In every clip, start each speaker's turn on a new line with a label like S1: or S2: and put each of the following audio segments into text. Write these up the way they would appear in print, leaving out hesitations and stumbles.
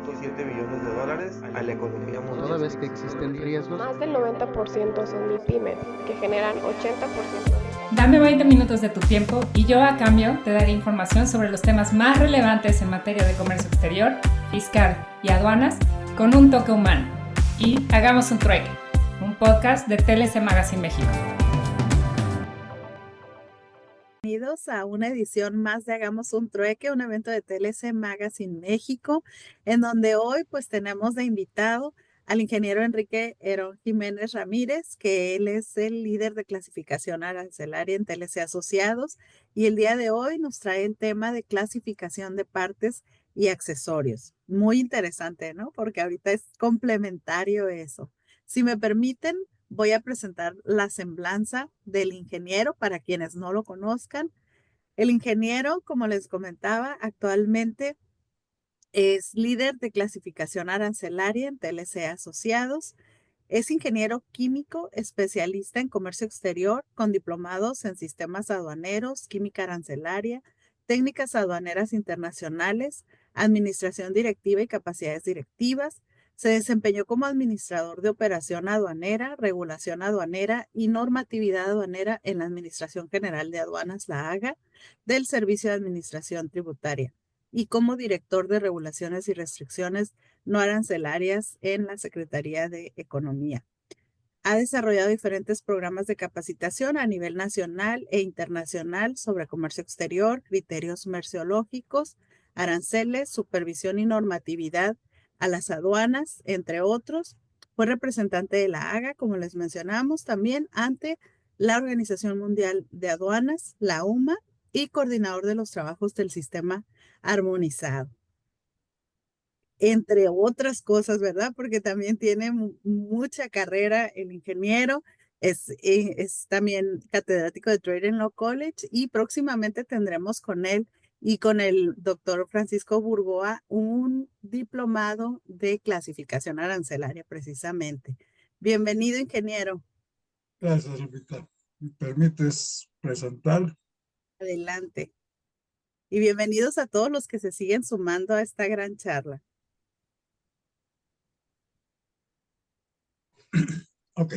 S1: $1.7 billones a la economía mundial.
S2: Toda vez que existen riesgos,
S3: Más del 90% son MIPYMES, que generan 80%.
S4: Dame 20 minutos de tu tiempo y yo a cambio te daré información sobre los temas más relevantes en materia de comercio exterior, fiscal y aduanas con un toque humano. Y hagamos un trueque, un podcast de TLC Magazine México.
S5: Bienvenidos a una edición más de Hagamos un Trueque, un evento de TLC Magazine México, en donde hoy pues tenemos de invitado al ingeniero Enrique Herón Jiménez Ramírez, que él es el líder de clasificación arancelaria en TLC Asociados, y el día de hoy nos trae el tema de clasificación de partes y accesorios. Muy interesante, ¿no? Porque ahorita es complementario eso. Si me permiten, voy a presentar la semblanza del ingeniero para quienes no lo conozcan. El ingeniero, como les comentaba, actualmente es líder de clasificación arancelaria en TLC Asociados. Es ingeniero químico, especialista en comercio exterior, con diplomados en sistemas aduaneros, química arancelaria, técnicas aduaneras internacionales, administración directiva y capacidades directivas. Se desempeñó como administrador de operación aduanera, regulación aduanera y normatividad aduanera en la Administración General de Aduanas, la AGA, del Servicio de Administración Tributaria, y como director de regulaciones y restricciones no arancelarias en la Secretaría de Economía. Ha desarrollado diferentes programas de capacitación a nivel nacional e internacional sobre comercio exterior, criterios merceológicos, aranceles, supervisión y normatividad a las aduanas, entre otros. Fue representante de la AGA, como les mencionamos, también ante la Organización Mundial de Aduanas, la OMA, y coordinador de los trabajos del sistema armonizado, entre otras cosas, ¿verdad? Porque también tiene mucha carrera el ingeniero, es también catedrático de Trading Law College, y próximamente tendremos con él y con el doctor Francisco Burgoa un diplomado de clasificación arancelaria precisamente. Bienvenido, ingeniero.
S6: Gracias, Lupita. ¿Me permites presentar?
S5: Adelante. Y bienvenidos a todos los que se siguen sumando a esta gran charla.
S6: Ok.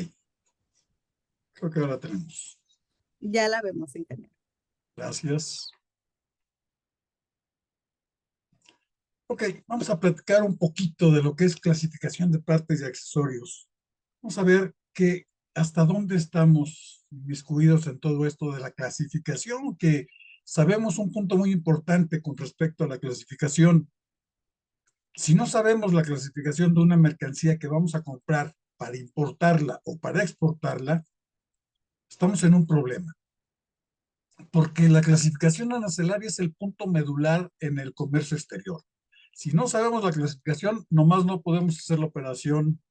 S6: Creo que ahora tenemos.
S5: Ya la vemos, ingeniero.
S6: Gracias. Ok, vamos a platicar un poquito de lo que es clasificación de partes y accesorios. Vamos a ver hasta dónde estamos inmiscuidos en todo esto de la clasificación, que sabemos un punto muy importante con respecto a la clasificación. Si no sabemos la clasificación de una mercancía que vamos a comprar para importarla o para exportarla, estamos en un problema. Porque la clasificación arancelaria es el punto medular en el comercio exterior. Si no sabemos la clasificación, nomás no podemos hacer la operación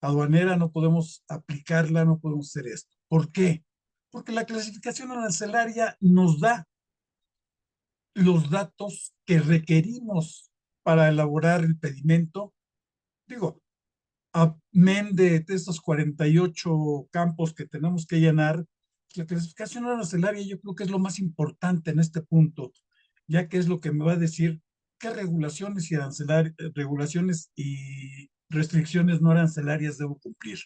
S6: aduanera, no podemos aplicarla, no podemos hacer esto. ¿Por qué? Porque la clasificación arancelaria nos da los datos que requerimos para elaborar el pedimento. Digo, amén de estos 48 campos que tenemos que llenar, la clasificación arancelaria yo creo que es lo más importante en este punto, ya que es lo que me va a decir qué regulaciones y restricciones no arancelarias debo cumplir.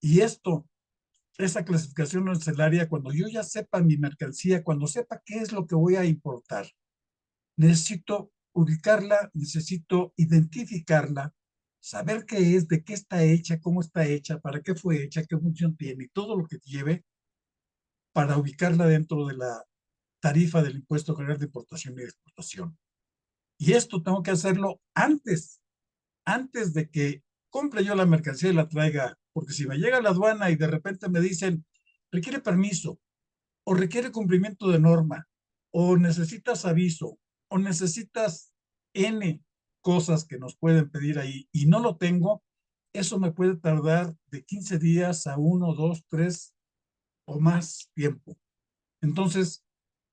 S6: Y esa clasificación arancelaria, cuando yo ya sepa mi mercancía, cuando sepa qué es lo que voy a importar, necesito ubicarla, necesito identificarla, saber qué es, de qué está hecha, cómo está hecha, para qué fue hecha, qué función tiene y todo lo que lleve para ubicarla dentro de la tarifa del Impuesto General de Importación y Exportación. Y esto tengo que hacerlo antes de que compre yo la mercancía y la traiga, porque si me llega a la aduana y de repente me dicen, requiere permiso, o requiere cumplimiento de norma, o necesitas aviso, o necesitas N cosas que nos pueden pedir ahí y no lo tengo, eso me puede tardar de 15 días a 1, 2, 3 o más tiempo. Entonces,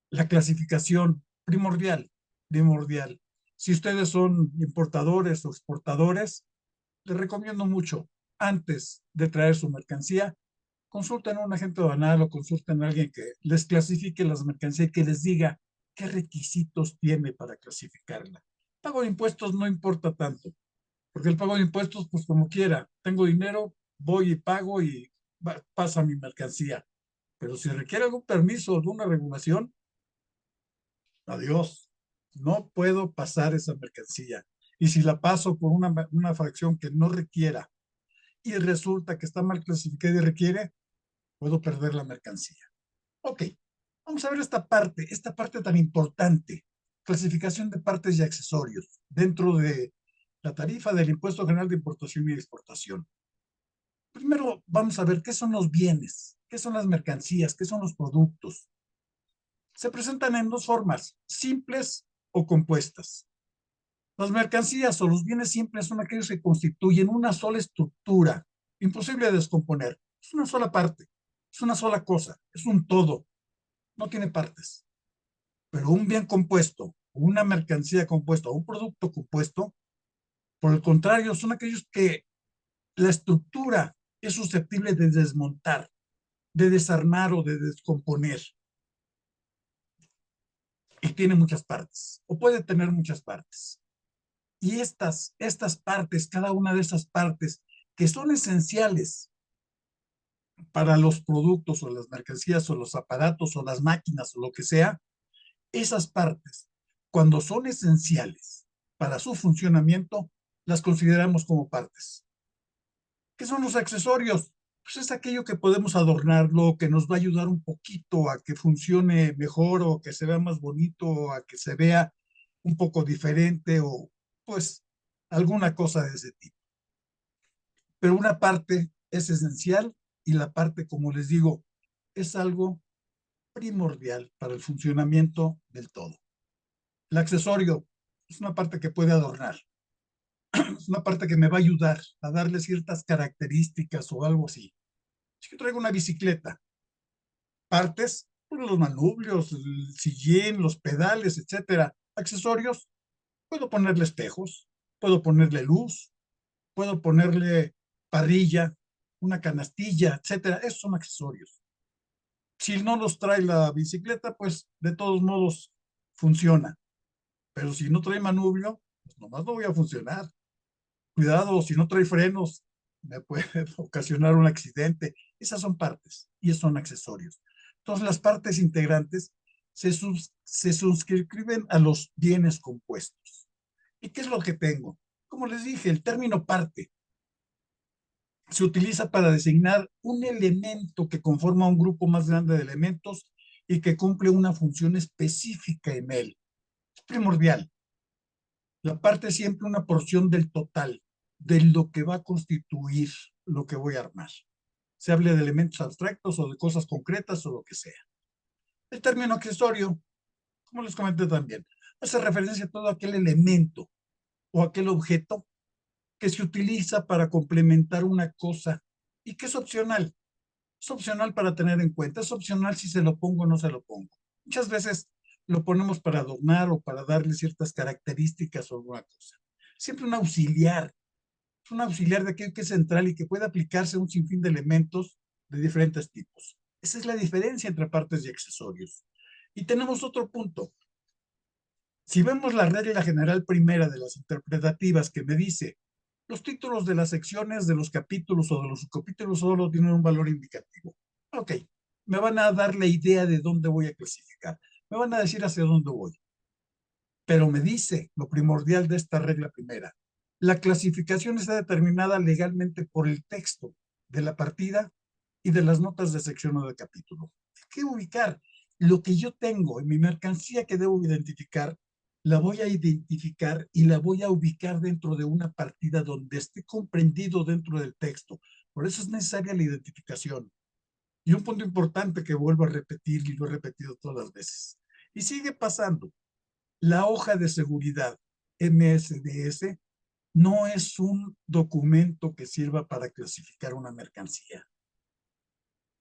S6: la clasificación primordial. Si ustedes son importadores o exportadores, les recomiendo mucho, antes de traer su mercancía, consulten a un agente aduanal o consulten a alguien que les clasifique las mercancías y que les diga qué requisitos tiene para clasificarla, Pago de impuestos no importa tanto, porque el pago de impuestos, pues como quiera, tengo dinero, voy y pago y pasa mi mercancía. Pero si requiere algún permiso o alguna regulación, adiós, no puedo pasar esa mercancía. Y si la paso por una fracción que no requiera y resulta que está mal clasificada y requiere, puedo perder la mercancía. Ok, vamos a ver esta parte tan importante, clasificación de partes y accesorios dentro de la tarifa del Impuesto General de Importación y Exportación. Primero vamos a ver qué son los bienes, qué son las mercancías, qué son los productos. Se presentan en dos formas, simples o compuestas. Las mercancías o los bienes simples son aquellos que constituyen una sola estructura, imposible de descomponer. Es una sola parte, es una sola cosa, es un todo, no tiene partes. Pero un bien compuesto, una mercancía compuesta o un producto compuesto, por el contrario, son aquellos que la estructura es susceptible de desmontar, de desarmar o de descomponer. Y tiene muchas partes, o puede tener muchas partes. Y estas partes, cada una de esas partes, que son esenciales para los productos o las mercancías o los aparatos o las máquinas o lo que sea, esas partes, cuando son esenciales para su funcionamiento, las consideramos como partes. ¿Qué son los accesorios? Pues es aquello que podemos adornarlo, que nos va a ayudar un poquito a que funcione mejor o que se vea más bonito, o a que se vea un poco diferente o pues alguna cosa de ese tipo. Pero una parte es esencial y la parte, como les digo, es algo primordial para el funcionamiento del todo. El accesorio es una parte que puede adornar, es una parte que me va a ayudar a darle ciertas características o algo así. Si yo traigo una bicicleta, partes, pues los manubrios, el sillín, los pedales, etcétera. Accesorios, puedo ponerle espejos, puedo ponerle luz, puedo ponerle parrilla, una canastilla, etcétera. Esos son accesorios. Si no los trae la bicicleta, pues de todos modos funciona. Pero si no trae manubrio, pues nomás no voy a funcionar. Cuidado, si no trae frenos, me puede ocasionar un accidente. Esas son partes y esos son accesorios. Entonces, las partes integrantes se suscriben a los bienes compuestos. ¿Y qué es lo que tengo? Como les dije, el término parte se utiliza para designar un elemento que conforma un grupo más grande de elementos y que cumple una función específica en él. Es primordial. La parte es siempre una porción del total, de lo que va a constituir lo que voy a armar. Se hable de elementos abstractos o de cosas concretas o lo que sea. El término accesorio, como les comenté también, hace referencia a todo aquel elemento o aquel objeto que se utiliza para complementar una cosa y que es opcional. Es opcional para tener en cuenta, es opcional si se lo pongo o no se lo pongo. Muchas veces lo ponemos para adornar o para darle ciertas características o alguna cosa. Siempre un auxiliar. Es un auxiliar de aquello que es central y que puede aplicarse a un sinfín de elementos de diferentes tipos. Esa es la diferencia entre partes y accesorios. Y tenemos otro punto. Si vemos la regla general primera de las interpretativas que me dice los títulos de las secciones, de los capítulos o de los subcapítulos solo tienen un valor indicativo. Ok, me van a dar la idea de dónde voy a clasificar. Me van a decir hacia dónde voy. Pero me dice lo primordial de esta regla primera. La clasificación está determinada legalmente por el texto de la partida y de las notas de sección o de capítulo. Hay que ubicar lo que yo tengo en mi mercancía que debo identificar, la voy a identificar y la voy a ubicar dentro de una partida donde esté comprendido dentro del texto. Por eso es necesaria la identificación. Y un punto importante que vuelvo a repetir y lo he repetido todas las veces. Y sigue pasando. La hoja de seguridad MSDS no es un documento que sirva para clasificar una mercancía.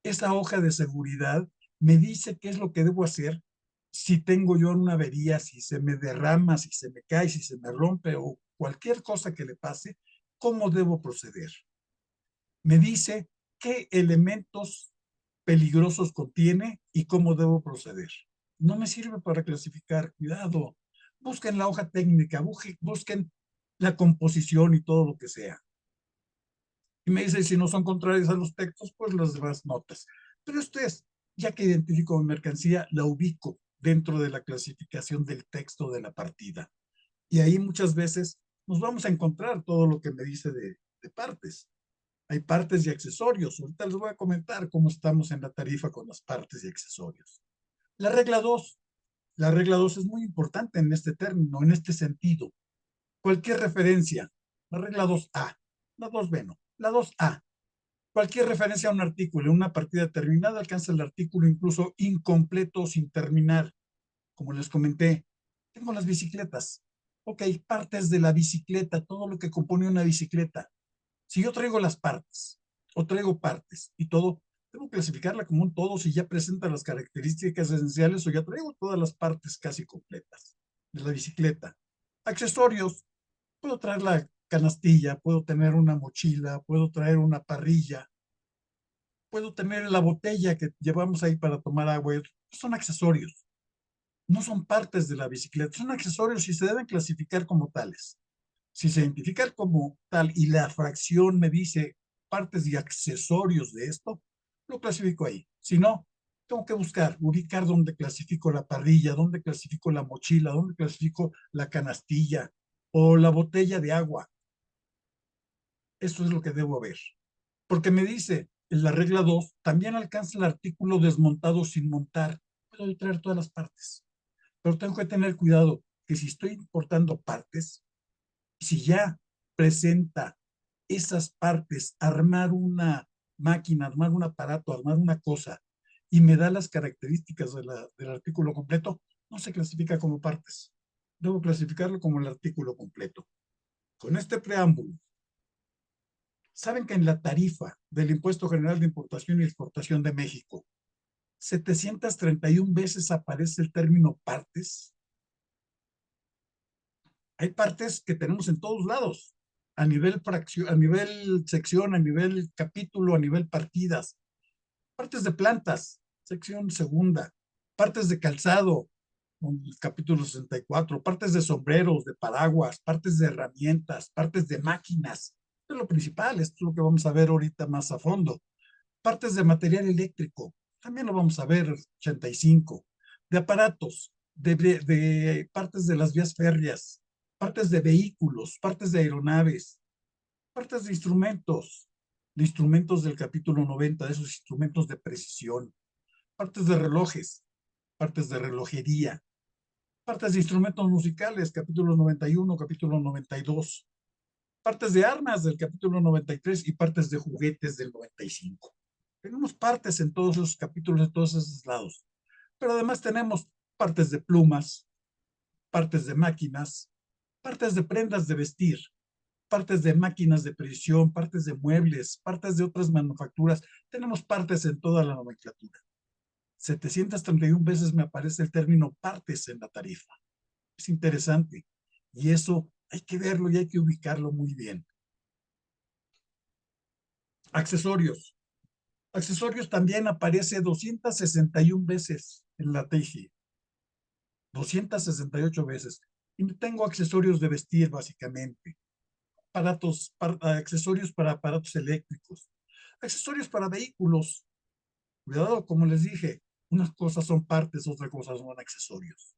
S6: Esa hoja de seguridad me dice qué es lo que debo hacer si tengo yo una avería, si se me derrama, si se me cae, si se me rompe o cualquier cosa que le pase, cómo debo proceder. Me dice qué elementos peligrosos contiene y cómo debo proceder. No me sirve para clasificar, cuidado. busquen la hoja técnica, busquen la composición y todo lo que sea. Y me dice, si no son contrarios a los textos, pues las demás notas. Pero esto es, ya que identifico mi mercancía, la ubico dentro de la clasificación del texto de la partida. Y ahí muchas veces nos vamos a encontrar todo lo que me dice de partes. Hay partes y accesorios. Ahorita les voy a comentar cómo estamos en la tarifa con las partes y accesorios. La regla 2. La regla 2 es muy importante en este término, en este sentido. Cualquier referencia, la regla 2A, la 2B no, la 2A. Cualquier referencia a un artículo en una partida terminada alcanza el artículo incluso incompleto o sin terminar. Como les comenté, tengo las bicicletas. Ok, partes de la bicicleta, todo lo que compone una bicicleta. Si yo traigo las partes, o traigo partes y todo, debo clasificarla como un todo si ya presenta las características esenciales o ya traigo todas las partes casi completas de la bicicleta. Accesorios, puedo traer la canastilla, puedo tener una mochila, puedo traer una parrilla, puedo tener la botella que llevamos ahí para tomar agua. Son accesorios, no son partes de la bicicleta, son accesorios y se deben clasificar como tales. Si se identifican como tal y la fracción me dice partes y accesorios de esto, lo clasifico ahí. Si no, tengo que buscar, ubicar dónde clasifico la parrilla, dónde clasifico la mochila, dónde clasifico la canastilla o la botella de agua. Esto es lo que debo ver. Porque me dice en la regla 2, también alcanza el artículo desmontado sin montar. Puedo traer todas las partes. Pero tengo que tener cuidado que si estoy importando partes, si ya presenta esas partes, armar una máquina, armar un aparato, armar una cosa, y me da las características del artículo completo, no se clasifica como partes. Debo clasificarlo como el artículo completo. Con este preámbulo, saben que en la tarifa del Impuesto General de Importación y Exportación de México, 731 veces aparece el término partes. Hay partes que tenemos en todos lados, a nivel fracción, a nivel sección, a nivel capítulo, a nivel partidas. Partes de plantas, sección segunda. Partes de calzado, capítulo 64. Partes de sombreros, de paraguas, partes de herramientas, partes de máquinas. Esto es lo principal, esto es lo que vamos a ver ahorita más a fondo. Partes de material eléctrico, también lo vamos a ver, 85. De aparatos, de partes de las vías férreas, partes de vehículos, partes de aeronaves, partes de instrumentos del capítulo 90, de esos instrumentos de precisión, partes de relojes, partes de relojería, partes de instrumentos musicales, capítulo 91, capítulo 92, partes de armas del capítulo 93 y partes de juguetes del 95. Tenemos partes en todos esos capítulos, de todos esos lados. Pero además tenemos partes de plumas, partes de máquinas, partes de prendas de vestir, partes de máquinas de precisión, partes de muebles, partes de otras manufacturas. Tenemos partes en toda la nomenclatura. 731 veces me aparece el término partes en la tarifa. Es interesante. Y eso hay que verlo y hay que ubicarlo muy bien. Accesorios. Accesorios también aparece 261 veces en la TIGI. 268 veces. Y tengo accesorios de vestir, básicamente. Accesorios para aparatos eléctricos. Accesorios para vehículos. Cuidado, como les dije, unas cosas son partes, otras cosas son accesorios.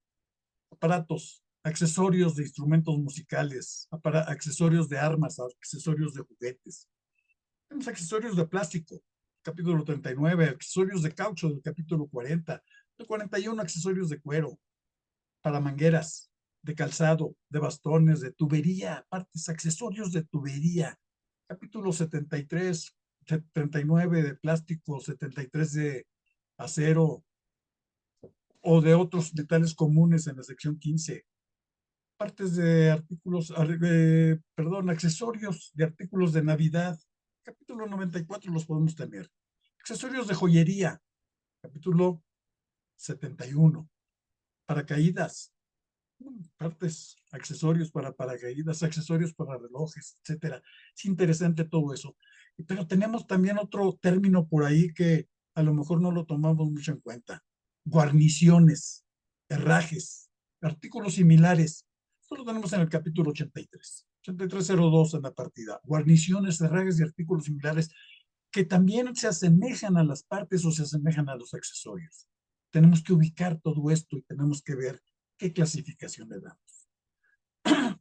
S6: Aparatos, accesorios de instrumentos musicales, accesorios de armas, accesorios de juguetes. Tenemos accesorios de plástico, capítulo 39, accesorios de caucho del capítulo 40, el 41 accesorios de cuero, para mangueras, de calzado, de bastones, de tubería, partes, accesorios de tubería, capítulo 73, 79 de plástico, 73 de acero o de otros metales comunes en la sección 15. Partes de artículos, accesorios de artículos de Navidad, capítulo 94 los podemos tener. Accesorios de joyería, capítulo 71. Paracaídas, partes, accesorios para paracaídas, accesorios para relojes, etcétera. Es interesante todo eso. Pero tenemos también otro término por ahí que a lo mejor no lo tomamos mucho en cuenta. Guarniciones, herrajes. Artículos similares. Esto lo tenemos en el capítulo 83. 8302 en la partida. Guarniciones, herrajes y artículos similares que también se asemejan a las partes o se asemejan a los accesorios. Tenemos que ubicar todo esto y tenemos que ver qué clasificación le damos.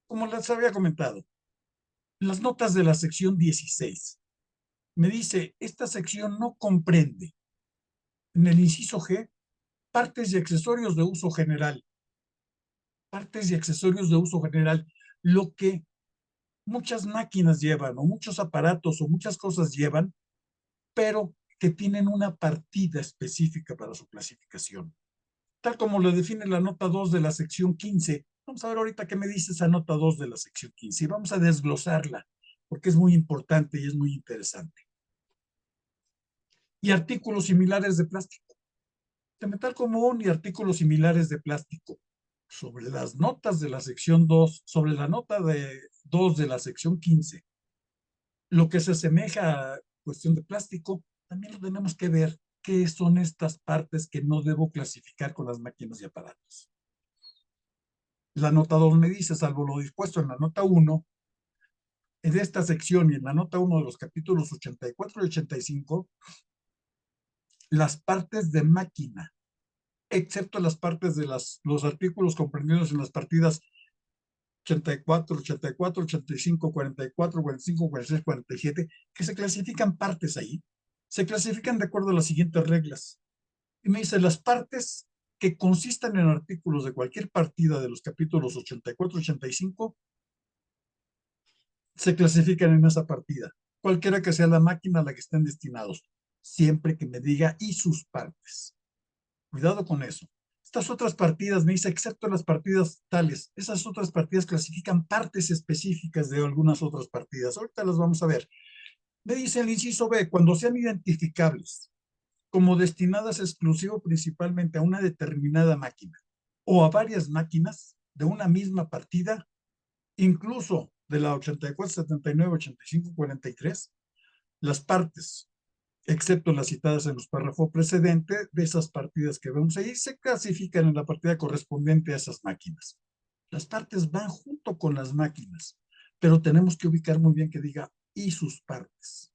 S6: Como les había comentado, las notas de la sección 16 me dice, esta sección no comprende, en el inciso G, partes y accesorios de uso general. Partes y accesorios de uso general, lo que muchas máquinas llevan, o muchos aparatos, o muchas cosas llevan, pero que tienen una partida específica para su clasificación. Tal como lo define la nota 2 de la sección 15. Vamos a ver ahorita qué me dice esa nota 2 de la sección 15 y vamos a desglosarla, porque es muy importante y es muy interesante. Y artículos similares de plástico. De metal común y artículos similares de plástico. Sobre las notas de la sección 2, sobre la nota 2 de la sección 15, lo que se asemeja a cuestión de plástico, también lo tenemos que ver qué son estas partes que no debo clasificar con las máquinas y aparatos. La nota 2 me dice, salvo lo dispuesto en la nota 1, en esta sección y en la nota 1 de los capítulos 84 y 85, las partes de máquina, excepto las partes de los artículos comprendidos en las partidas 84, 84, 85, 44, 45, 46, 47, que se clasifican partes ahí, se clasifican de acuerdo a las siguientes reglas. Y me dice, las partes que consistan en artículos de cualquier partida de los capítulos 84, 85, se clasifican en esa partida, cualquiera que sea la máquina a la que estén destinados, siempre que me diga y sus partes. Cuidado con eso. Estas otras partidas, me dice, excepto las partidas tales, esas otras partidas clasifican partes específicas de algunas otras partidas. Ahorita las vamos a ver. Me dice el inciso B, cuando sean identificables como destinadas exclusivo principalmente a una determinada máquina o a varias máquinas de una misma partida, incluso de la 84, 79, 85, 43, las partes, excepto las citadas en los párrafos precedentes, de esas partidas que vemos ahí, se clasifican en la partida correspondiente a esas máquinas. Las partes van junto con las máquinas, pero tenemos que ubicar muy bien que diga y sus partes.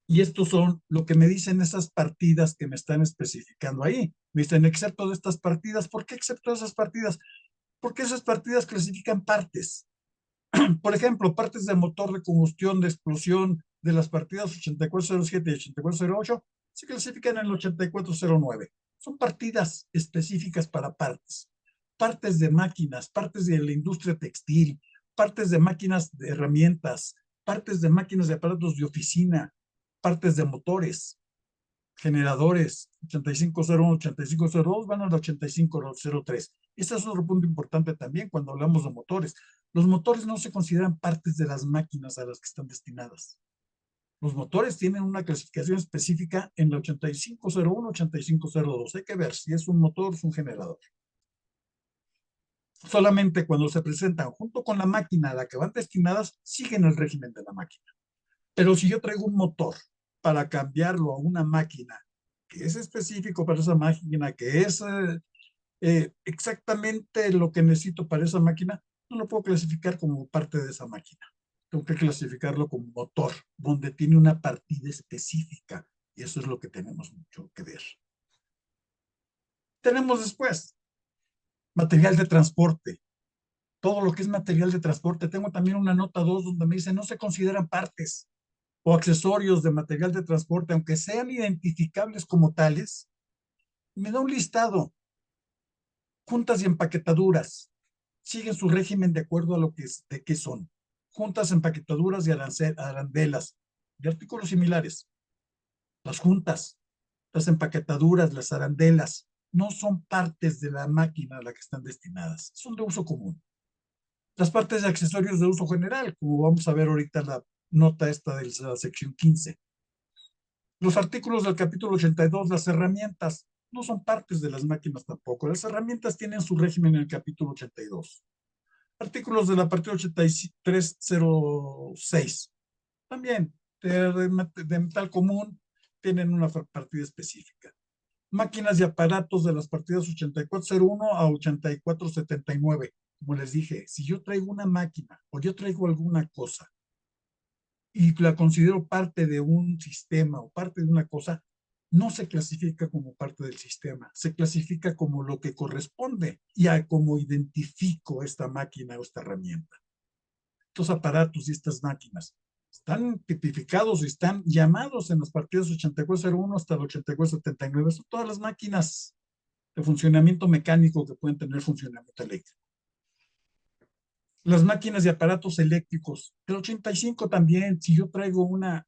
S6: Y estos son lo que me dicen esas partidas que me están especificando ahí. Me dicen, excepto de estas partidas. ¿Por qué excepto de esas partidas? Porque esas partidas clasifican partes. Por ejemplo, partes de motor de combustión, de explosión, de las partidas 8407 y 8408, se clasifican en el 8409. Son partidas específicas para partes. Partes de máquinas, partes de la industria textil, partes de máquinas de herramientas, partes de máquinas de aparatos de oficina, partes de motores, generadores, 8501, 8502 van al 8503. Ese es otro punto importante también cuando hablamos de motores. Los motores no se consideran partes de las máquinas a las que están destinadas. Los motores tienen una clasificación específica en el 8501, 8502. Hay que ver si es un motor o es un generador. Solamente cuando se presentan junto con la máquina a la que van destinadas, siguen el régimen de la máquina. Pero si yo traigo un motor para cambiarlo a una máquina que es específico para esa máquina, que es exactamente lo que necesito para esa máquina, no lo puedo clasificar como parte de esa máquina. Tengo que clasificarlo como motor, donde tiene una partida específica. Y eso es lo que tenemos mucho que ver. Tenemos después material de transporte. Todo lo que es material de transporte. Tengo también una nota 2 donde me dice no se consideran partes o accesorios de material de transporte, aunque sean identificables como tales. Me da un listado. Juntas y empaquetaduras. Siguen su régimen de acuerdo a lo que de qué son. Juntas, empaquetaduras y arandelas. Y artículos similares. Las juntas, las empaquetaduras, las arandelas, no son partes de la máquina a la que están destinadas. Son de uso común. Las partes de accesorios de uso general, como vamos a ver ahorita la nota esta de la sección 15. Los artículos del capítulo 82, las herramientas, no son partes de las máquinas tampoco. Las herramientas tienen su régimen en el capítulo 82. Artículos de la partida 8306. También de metal común tienen una partida específica. Máquinas y aparatos de las partidas 8401 a 8479. Como les dije, si yo traigo una máquina o yo traigo alguna cosa y la considero parte de un sistema o parte de una cosa, no se clasifica como parte del sistema, se clasifica como lo que corresponde y a cómo identifico esta máquina o esta herramienta. Estos aparatos y estas máquinas están tipificados y están llamados en las partidas 8401 hasta el 8479. Son todas las máquinas de funcionamiento mecánico que pueden tener funcionamiento eléctrico. Las máquinas y aparatos eléctricos, el 85 también, si yo traigo una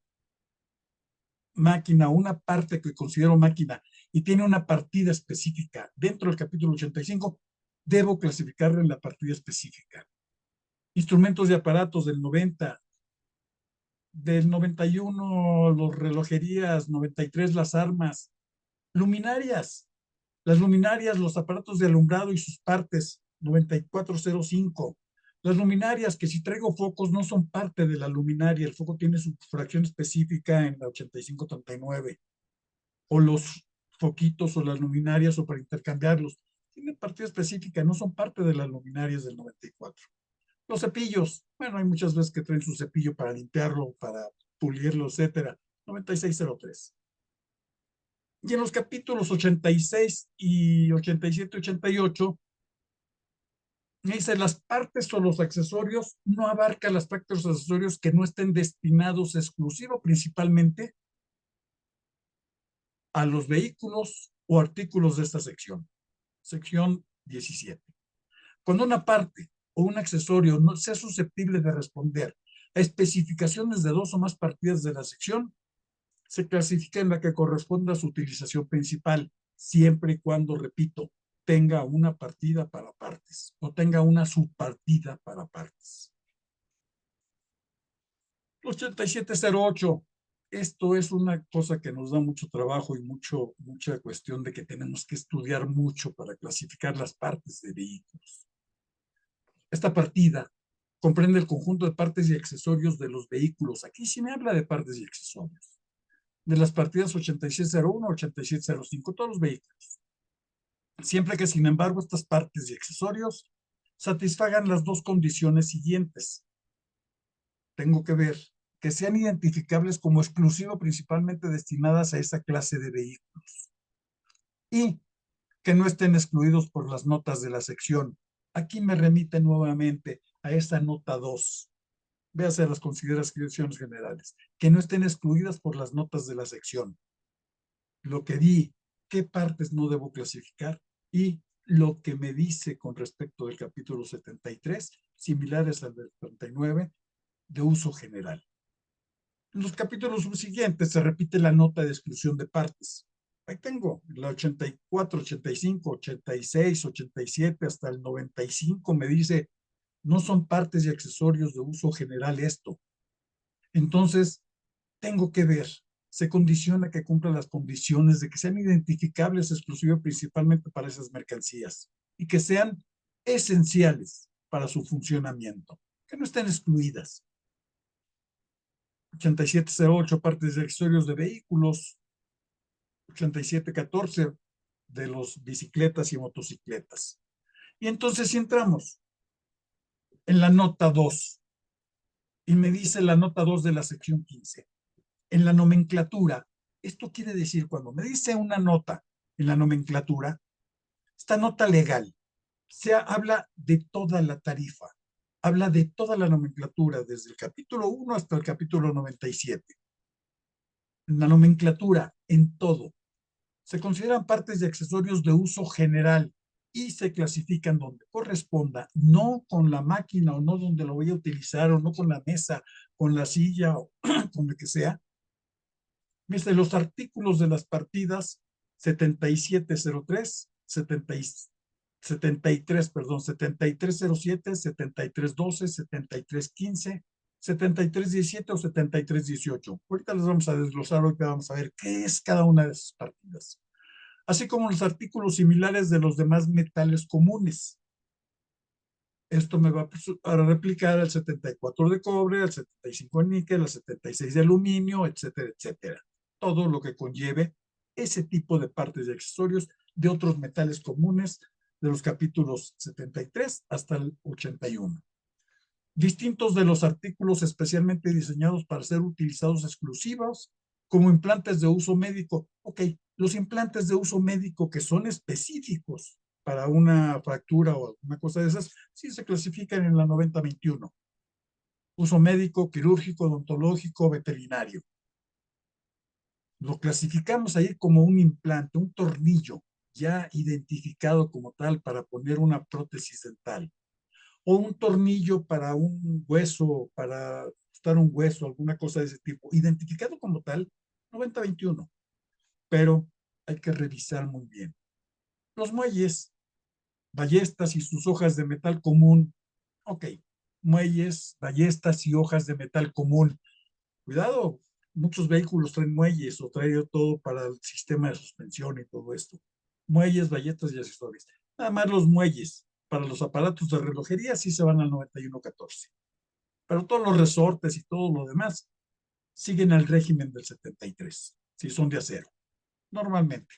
S6: máquina, una parte que considero máquina y tiene una partida específica dentro del capítulo 85, debo clasificarla en la partida específica. Instrumentos y aparatos del 90, del 91, los relojerías, 93, las armas, luminarias, las luminarias, los aparatos de alumbrado y sus partes, 9405. Las luminarias, que si traigo focos no son parte de la luminaria, el foco tiene su fracción específica en la 8539. O los foquitos o las luminarias o para intercambiarlos, tienen partida específica, no son parte de las luminarias del 94. Los cepillos, bueno, hay muchas veces que traen su cepillo para limpiarlo, para pulirlo, etcétera. 9603. Y en los capítulos 86 y 87, 88, dice, las partes o los accesorios, no abarca las partes o accesorios que no estén destinados exclusivo principalmente a los vehículos o artículos de esta sección. Sección 17. Cuando una parte o un accesorio no sea susceptible de responder a especificaciones de dos o más partidas de la sección, se clasifica en la que corresponda a su utilización principal, siempre y cuando, repito, tenga una partida para partes o tenga una subpartida para partes. 8708. Esto es una cosa que nos da mucho trabajo y mucha cuestión de que tenemos que estudiar mucho para clasificar las partes de vehículos. Esta partida comprende el conjunto de partes y accesorios de los vehículos. Aquí sí me habla de partes y accesorios. De las partidas 8701 a 8705, todos los vehículos. Siempre que, sin embargo, estas partes y accesorios satisfagan las dos condiciones siguientes. Tengo que ver que sean identificables como exclusivo principalmente destinadas a esa clase de vehículos y que no estén excluidos por las notas de la sección. Aquí me remite nuevamente a esa nota 2. Véase las consideraciones generales, que no estén excluidas por las notas de la sección. Lo que di, qué partes no debo clasificar y lo que me dice con respecto del capítulo 73, similares al del 39, de uso general. En los capítulos subsiguientes se repite la nota de exclusión de partes. Ahí tengo la 84, 85, 86, 87 hasta el 95 me dice no son partes y accesorios de uso general esto. Entonces, tengo que ver, se condiciona que cumplan las condiciones de que sean identificables exclusivamente principalmente para esas mercancías y que sean esenciales para su funcionamiento, que no estén excluidas. 8708, partes y accesorios de vehículos. 8714, de los bicicletas y motocicletas. Y entonces si entramos en la nota 2, y me dice la nota 2 de la sección 15, en la nomenclatura, esto quiere decir cuando me dice una nota en la nomenclatura, esta nota legal, habla de toda la tarifa, habla de toda la nomenclatura, desde el capítulo 1 hasta el capítulo 97. En la nomenclatura, en todo, se consideran partes y accesorios de uso general y se clasifican donde corresponda, no con la máquina o no donde lo voy a utilizar o no con la mesa, con la silla o con lo que sea. Desde los artículos de las partidas 7703, 7307, 7312, 7315, 7317 o 7318. Ahorita les vamos a desglosar, ahorita vamos a ver qué es cada una de esas partidas. Así como los artículos similares de los demás metales comunes. Esto me va a replicar al 74 de cobre, al 75 de níquel, al 76 de aluminio, etcétera, etcétera. Todo lo que conlleve ese tipo de partes y accesorios de otros metales comunes de los capítulos 73 hasta el 81. Distintos de los artículos especialmente diseñados para ser utilizados exclusivos como implantes de uso médico. Ok, los implantes de uso médico que son específicos para una fractura o una cosa de esas, sí se clasifican en la 9021. Uso médico, quirúrgico, odontológico, veterinario. Lo clasificamos ahí como un implante, un tornillo ya identificado como tal para poner una prótesis dental. O un tornillo para un hueso, para ajustar un hueso, alguna cosa de ese tipo. Identificado como tal, 9021. Pero hay que revisar muy bien. Los muelles, ballestas y sus hojas de metal común. Ok, muelles, ballestas y hojas de metal común. Cuidado, muchos vehículos traen muelles o traen todo para el sistema de suspensión y todo esto. Muelles, ballestas y accesorios. Nada más los muelles para los aparatos de relojería sí se van al 9114. Pero todos los resortes y todo lo demás siguen al régimen del 73, si son de acero, normalmente.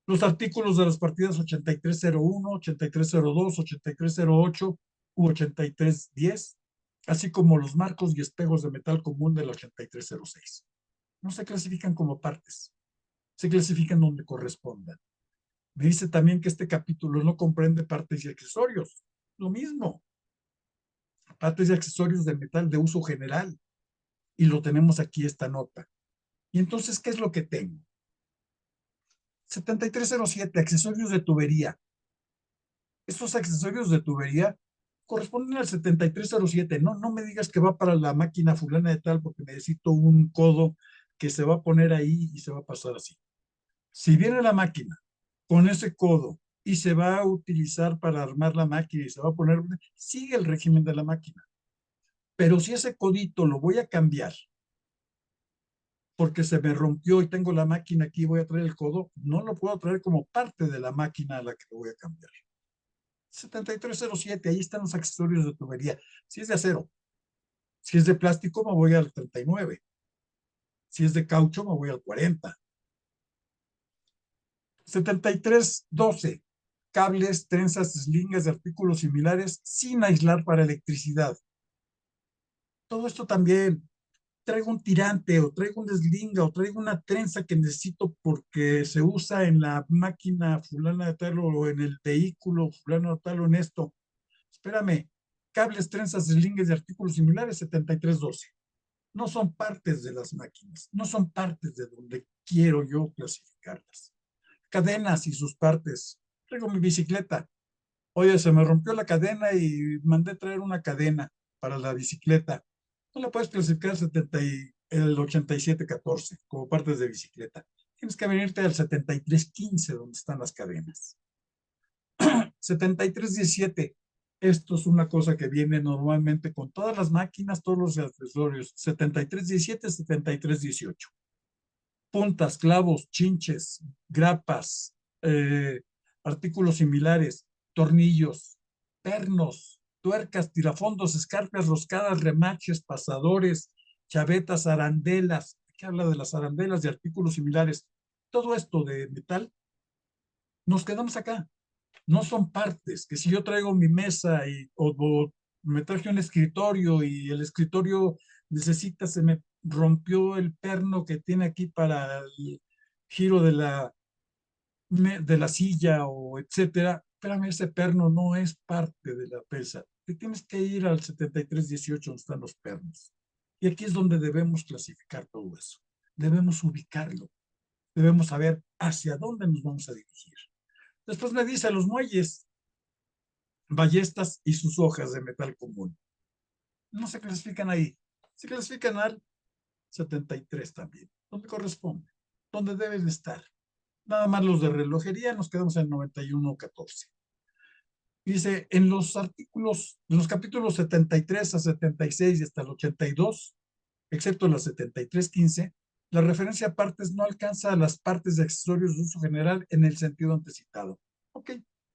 S6: Los artículos de las partidas 8301, 8302, 8308 u 8310, así como los marcos y espejos de metal común del 8306. No se clasifican como partes, se clasifican donde correspondan. Me dice también que este capítulo no comprende partes y accesorios. Lo mismo. Partes y accesorios de metal de uso general. Y lo tenemos aquí esta nota. Y entonces, ¿qué es lo que tengo? 7307, accesorios de tubería. Estos accesorios de tubería corresponden al 7307. No me digas que va para la máquina fulana de tal porque necesito un codo que se va a poner ahí y se va a pasar así. Si viene la máquina con ese codo y se va a utilizar para armar la máquina y se va a poner, sigue el régimen de la máquina. Pero si ese codito lo voy a cambiar porque se me rompió y tengo la máquina aquí y voy a traer el codo, no lo puedo traer como parte de la máquina a la que lo voy a cambiar. 7307, ahí están los accesorios de tubería. Si es de acero, si es de plástico me voy al 39. Si es de caucho me voy al 40. 7312, cables, trenzas, eslingas de artículos similares sin aislar para electricidad. Todo esto también. Traigo un tirante o traigo un eslinga o traigo una trenza que necesito porque se usa en la máquina fulana de tal o en el vehículo fulano de tal o en esto. Espérame, cables, trenzas, eslingas de artículos similares, 7312. No son partes de las máquinas, no son partes de donde quiero yo clasificarlas. Cadenas y sus partes. Traigo mi bicicleta. Oye, se me rompió la cadena y mandé traer una cadena para la bicicleta. No la puedes clasificar el 8714 como partes de bicicleta. Tienes que venirte al 7315 donde están las cadenas. 7317. Esto es una cosa que viene normalmente con todas las máquinas, todos los accesorios. 7317, 7318. Puntas, clavos, chinches, grapas, artículos similares, tornillos, pernos, tuercas, tirafondos, escarpias, roscadas, remaches, pasadores, chavetas, arandelas. ¿Qué habla de las arandelas de artículos similares? Todo esto de metal, nos quedamos acá. No son partes, que si yo traigo mi mesa o me traje un escritorio y el escritorio necesita, se me rompió el perno que tiene aquí para el giro de la silla o etcétera. Espérame, ese perno no es parte de la pesa. Te tienes que ir al 7318 donde están los pernos. Y aquí es donde debemos clasificar todo eso. Debemos ubicarlo. Debemos saber hacia dónde nos vamos a dirigir. Después me dice los muelles, ballestas y sus hojas de metal común. No se clasifican ahí. Se clasifican al 73 también. ¿Dónde corresponde? ¿Dónde deben estar? Nada más los de relojería nos quedamos en 9114. Dice, en los artículos, en los capítulos 73 a 76 y hasta el 82, excepto la 7315, la referencia a partes no alcanza a las partes de accesorios de uso general en el sentido antecitado. Ok,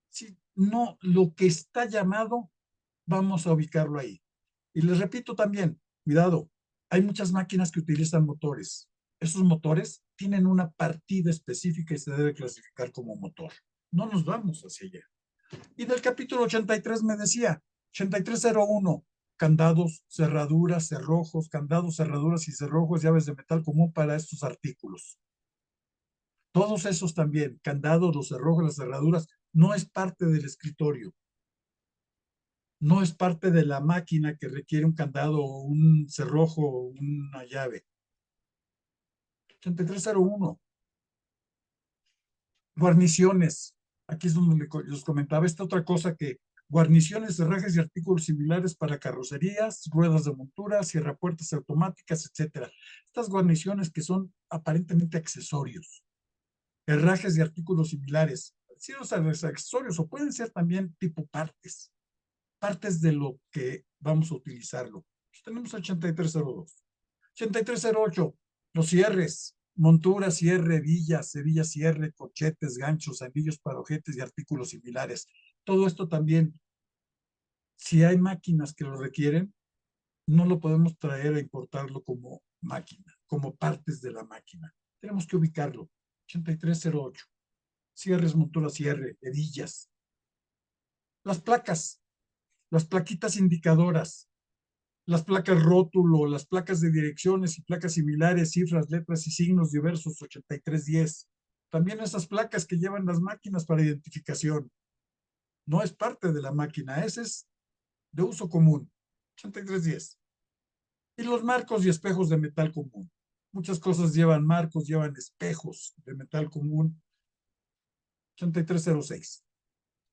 S6: si no, lo que está llamado, vamos a ubicarlo ahí. Y les repito también, cuidado, hay muchas máquinas que utilizan motores. Esos motores tienen una partida específica y se debe clasificar como motor. No nos vamos hacia allá. Y del capítulo 83 me decía, 8301, candados, cerraduras, cerrojos, candados, cerraduras y cerrojos, llaves de metal común para estos artículos. Todos esos también, candados, los cerrojos, las cerraduras, no es parte del escritorio. No es parte de la máquina que requiere un candado o un cerrojo o una llave. 8301. Guarniciones. Aquí es donde les comentaba esta otra cosa que guarniciones, herrajes y artículos similares para carrocerías, ruedas de montura, cierrapuertas automáticas, etc. Estas guarniciones que son aparentemente accesorios. Herrajes y artículos similares. Sí, o sea, los accesorios o pueden ser también tipo partes. Partes de lo que vamos a utilizarlo. Pues tenemos 8302. 8308. Los cierres. Montura, cierre, villas, hebillas, cierre, corchetes, ganchos, anillos para ojetes y artículos similares. Todo esto también, si hay máquinas que lo requieren, no lo podemos traer a importarlo como máquina, como partes de la máquina. Tenemos que ubicarlo. 8308. Cierres, montura, cierre, hebillas. Las placas, las plaquitas indicadoras, las placas rótulo, las placas de direcciones y placas similares, cifras, letras y signos diversos, 8310. También esas placas que llevan las máquinas para identificación. No es parte de la máquina, ese es de uso común, 8310. Y los marcos y espejos de metal común. Muchas cosas llevan marcos, llevan espejos de metal común, 8306.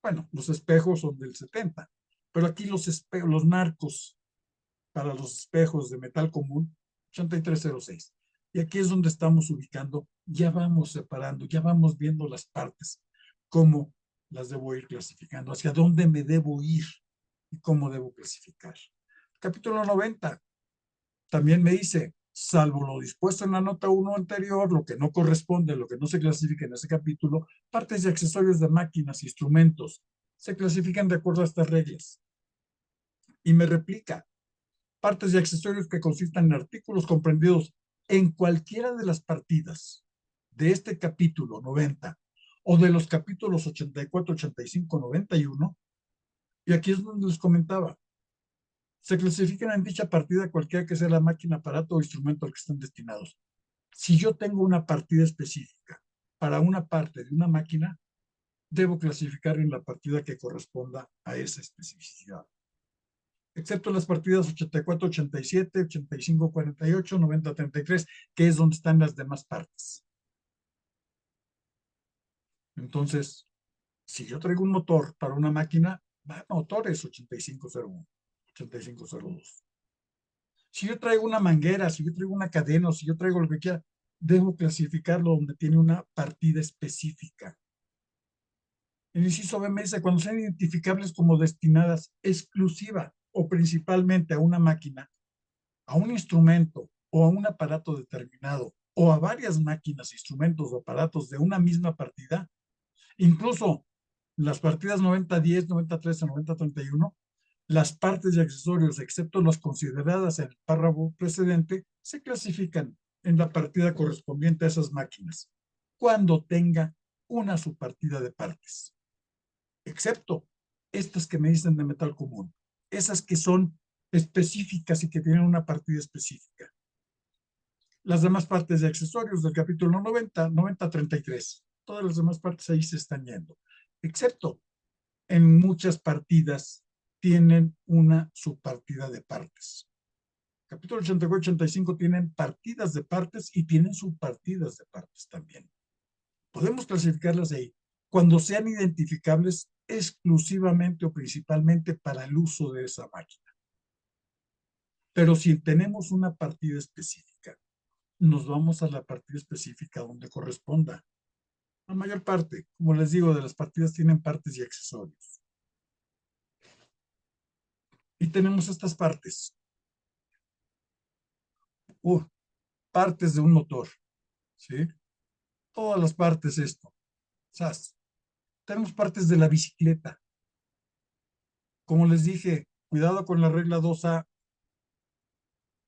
S6: Bueno, los espejos son del 70, pero aquí los marcos para los espejos de metal común, 8306. Y aquí es donde estamos ubicando, ya vamos separando, ya vamos viendo las partes, cómo las debo ir clasificando, hacia dónde me debo ir y cómo debo clasificar. Capítulo 90, también me dice, salvo lo dispuesto en la nota 1 anterior, lo que no corresponde, lo que no se clasifica en ese capítulo, partes y accesorios de máquinas, instrumentos, se clasifican de acuerdo a estas reglas. Y me replica, partes y accesorios que consistan en artículos comprendidos en cualquiera de las partidas de este capítulo 90 o de los capítulos 84, 85, 91, y aquí es donde les comentaba, se clasifican en dicha partida cualquiera que sea la máquina, aparato o instrumento al que estén destinados. Si yo tengo una partida específica para una parte de una máquina, debo clasificar en la partida que corresponda a esa especificidad. Excepto las partidas 84, 87, 85, 48, 90, 33, que es donde están las demás partes. Entonces, si yo traigo un motor para una máquina, motor es 8501, 8502. Si yo traigo una manguera, si yo traigo una cadena, o si yo traigo lo que quiera, debo clasificarlo donde tiene una partida específica. El inciso B me dice, cuando sean identificables como destinadas exclusiva o principalmente a una máquina, a un instrumento o a un aparato determinado, o a varias máquinas, instrumentos o aparatos de una misma partida, incluso las partidas 90-10, 90-13, 90-31, las partes y accesorios, excepto las consideradas en el párrafo precedente, se clasifican en la partida correspondiente a esas máquinas, cuando tenga una subpartida de partes. Excepto estas que me dicen de metal común, esas que son específicas y que tienen una partida específica. Las demás partes de accesorios del capítulo 90, 90-33, todas las demás partes ahí se están yendo, excepto en muchas partidas tienen una subpartida de partes. Capítulo 84-85 tienen partidas de partes y tienen subpartidas de partes también. Podemos clasificarlas ahí cuando sean identificables exclusivamente o principalmente para el uso de esa máquina. Pero si tenemos una partida específica, nos vamos a la partida específica donde corresponda. La mayor parte, como les digo, de las partidas tienen partes y accesorios. Y tenemos estas partes. Partes de un motor, ¿sí? Todas las partes esto. ¿Sabes? Tenemos partes de la bicicleta. Como les dije, cuidado con la regla 2A,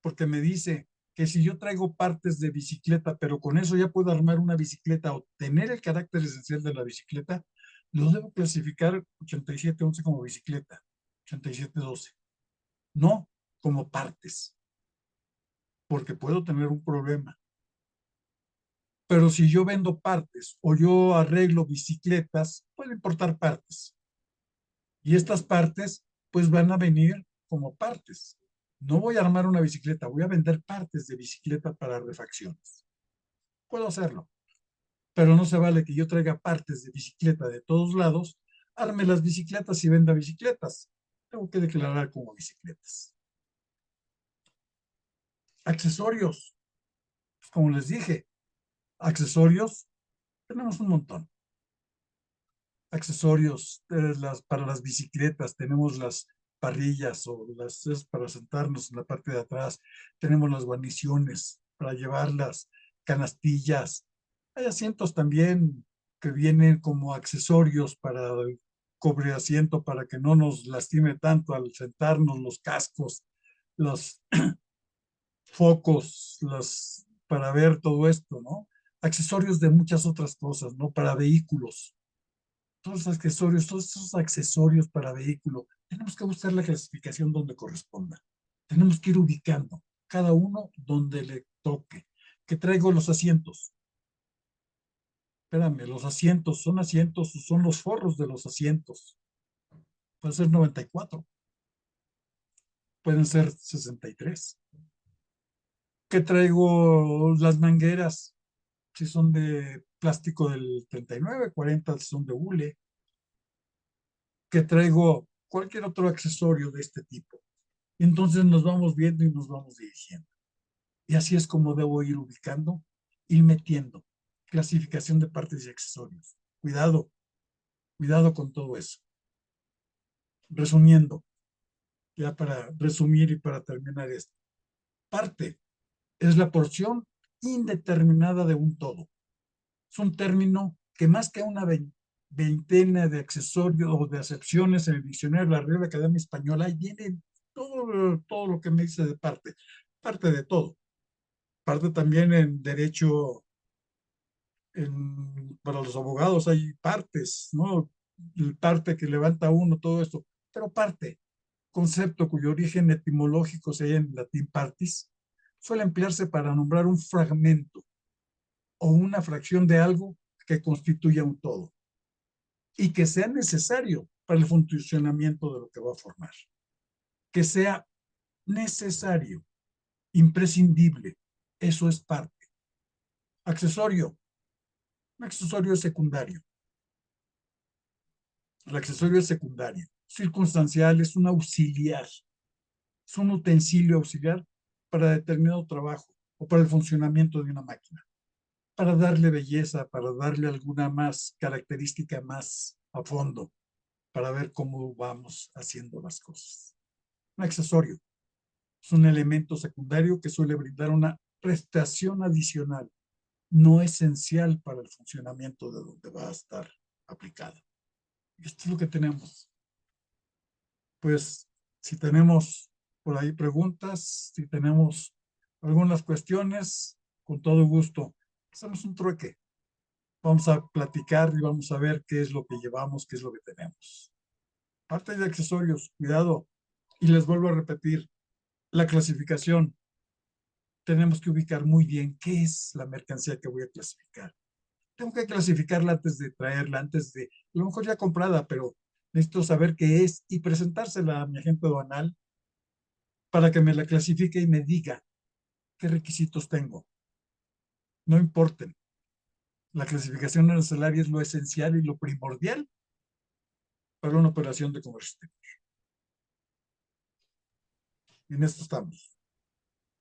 S6: porque me dice que si yo traigo partes de bicicleta, pero con eso ya puedo armar una bicicleta o tener el carácter esencial de la bicicleta, lo debo clasificar 8711 como bicicleta, 8712. No como partes, porque puedo tener un problema. Pero si yo vendo partes o yo arreglo bicicletas, puedo importar partes. Y estas partes, pues van a venir como partes. No voy a armar una bicicleta, voy a vender partes de bicicleta para refacciones. Puedo hacerlo, pero no se vale que yo traiga partes de bicicleta de todos lados, arme las bicicletas y venda bicicletas. Tengo que declarar como bicicletas. Accesorios, pues como les dije, accesorios, tenemos un montón. Accesorios para las bicicletas, tenemos las parrillas o las para sentarnos en la parte de atrás, tenemos las guarniciones para llevarlas, canastillas. Hay asientos también que vienen como accesorios para el cobre asiento para que no nos lastime tanto al sentarnos, los cascos, los focos, para ver todo esto, ¿no? Accesorios de muchas otras cosas, ¿no? Para vehículos. Todos esos accesorios para vehículo, tenemos que buscar la clasificación donde corresponda. Tenemos que ir ubicando cada uno donde le toque. ¿Qué traigo los asientos? Espérame, los asientos o son los forros de los asientos. Pueden ser 94. Pueden ser 63. ¿Qué traigo las mangueras? Si son de plástico del 39, 40 si son de hule. Que traigo cualquier otro accesorio de este tipo. Entonces nos vamos viendo y nos vamos dirigiendo. Y así es como debo ir ubicando, ir metiendo. Clasificación de partes y accesorios. Cuidado, cuidado con todo eso. Resumiendo, ya para resumir y para terminar esto. Parte es la porción indeterminada de un todo. Es un término que más que una veintena de accesorios o de acepciones en el diccionario de la Real Academia Española, ahí viene todo lo que me dice de parte de todo. Parte también en derecho, para los abogados hay partes, ¿no? El parte que levanta uno, todo esto, pero parte, concepto cuyo origen etimológico se halla en latín partis, suele emplearse para nombrar un fragmento o una fracción de algo que constituya un todo y que sea necesario para el funcionamiento de lo que va a formar. Que sea necesario, imprescindible, eso es parte. Accesorio. Un accesorio es secundario. El accesorio es secundario. Circunstancial es un auxiliar. Es un utensilio auxiliar para determinado trabajo o para el funcionamiento de una máquina. Para darle belleza, para darle alguna más característica más a fondo, para ver cómo vamos haciendo las cosas. Un accesorio es un elemento secundario que suele brindar una prestación adicional, no esencial para el funcionamiento de donde va a estar aplicado. Esto es lo que tenemos. Pues, si tenemos por ahí preguntas, si tenemos algunas cuestiones, con todo gusto, hacemos un trueque. Vamos a platicar y vamos a ver qué es lo que llevamos, qué es lo que tenemos. Parte de accesorios, cuidado. Y les vuelvo a repetir, la clasificación. Tenemos que ubicar muy bien qué es la mercancía que voy a clasificar. Tengo que clasificarla antes de traerla, a lo mejor ya comprada, pero necesito saber qué es y presentársela a mi agente aduanal para que me la clasifique y me diga qué requisitos tengo. No importen. La clasificación arancelaria es lo esencial y lo primordial para una operación de comercio exterior. En esto estamos.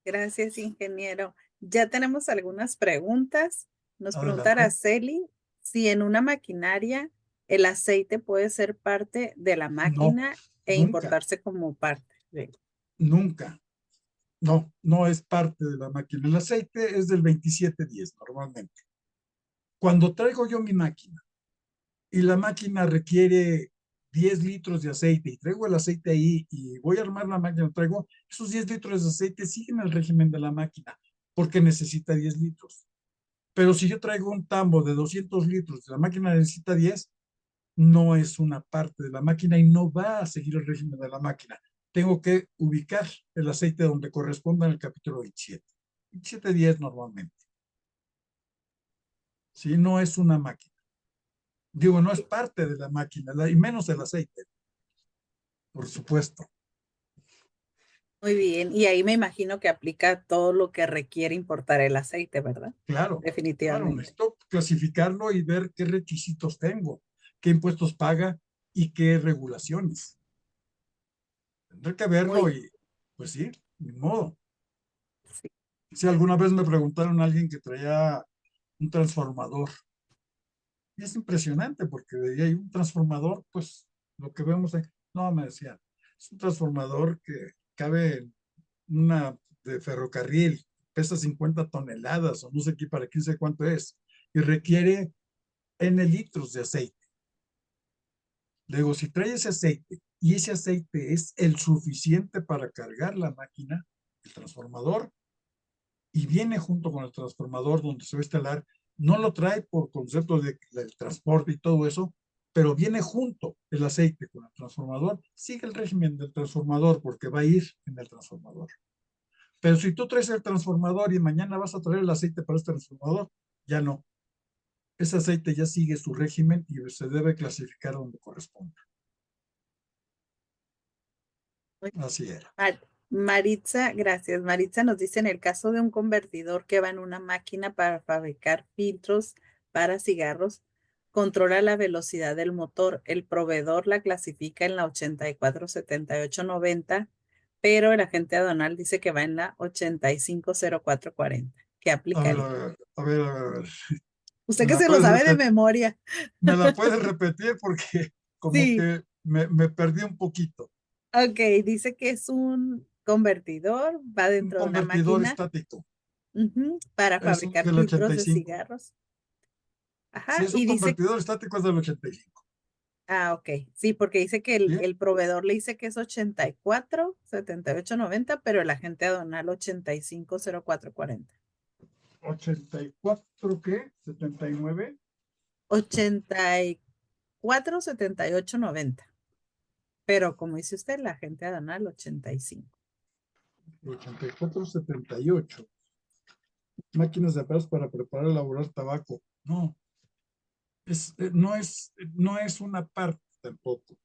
S5: Gracias, ingeniero. Ya tenemos algunas preguntas. Nos pregunta
S6: Adelante.
S5: Araceli si en una maquinaria el aceite puede ser parte de la máquina e
S6: nunca.
S5: importarse como parte de.
S6: Nunca. No es parte de la máquina. El aceite es del 2710 normalmente. Cuando traigo yo mi máquina y la máquina requiere 10 litros de aceite y traigo el aceite ahí y voy a armar la máquina, traigo esos 10 litros de aceite, siguen el régimen de la máquina porque necesita 10 litros. Pero si yo traigo un tambo de 200 litros, la máquina necesita 10, no es una parte de la máquina y no va a seguir el régimen de la máquina. Tengo que ubicar el aceite donde corresponda en el capítulo 27. 27.10 normalmente. ¿Sí? No es una máquina. Digo, no es parte de la máquina, y menos el aceite, por supuesto.
S5: Muy bien, y ahí me imagino que aplica todo lo que requiere importar el aceite, ¿verdad?
S6: Claro,
S5: Definitivamente.
S6: necesito clasificarlo y ver qué requisitos tengo, qué impuestos paga y qué regulaciones. Tendré que verlo
S5: Muy,
S6: y, pues sí, ni modo.
S5: sí.
S6: Si alguna vez me preguntaron a alguien que traía un transformador, y es impresionante porque de ahí hay un transformador, pues lo que vemos ahí, no, me decían, es un transformador que cabe en una de ferrocarril, pesa 50 toneladas o no sé qué, para quién sé cuánto es, y requiere N litros de aceite. Luego, si trae ese aceite y ese aceite es el suficiente para cargar la máquina, el transformador, y viene junto con el transformador donde se va a instalar, no lo trae por concepto del transporte y todo eso, pero viene junto el aceite con el transformador, sigue el régimen del transformador porque va a ir en el transformador. Pero si tú traes el transformador y mañana vas a traer el aceite para este transformador, ya no. Ese aceite ya sigue su régimen y se debe clasificar donde corresponda. Así era.
S5: Maritza, gracias. Maritza nos dice, en el caso de un convertidor que va en una máquina para fabricar filtros para cigarros, controla la velocidad del motor. El proveedor la clasifica en la 847890, pero el agente aduanal dice que va en la 850440. ¿Qué
S6: A ver,
S5: aplicaría?
S6: a ver.
S5: Usted
S6: ¿Me
S5: que
S6: la
S5: se lo
S6: puedes
S5: sabe de
S6: repetir?
S5: memoria.
S6: ¿Me la puedes repetir? Porque como
S5: Sí,
S6: que me perdí un poquito.
S5: ok, dice que es un convertidor, va
S6: Un
S5: dentro de una
S6: convertidor
S5: máquina.
S6: estático.
S5: Ujú, para
S6: Es
S5: fabricar
S6: del
S5: filtros de
S6: 85.
S5: cigarros.
S6: Si
S5: Ajá,
S6: es un
S5: y dice,
S6: convertidor estático es del 85.
S5: ok, sí, porque dice que el,
S6: ¿Sí?
S5: el proveedor le dice que es 847890, pero el agente aduanal 850440.
S6: 84, ¿qué? 79.
S5: 847890. Pero como dice usted, el agente aduanal 85.
S6: 84, 78. Máquinas de aparatos para preparar y elaborar tabaco. No, no es una parte tampoco.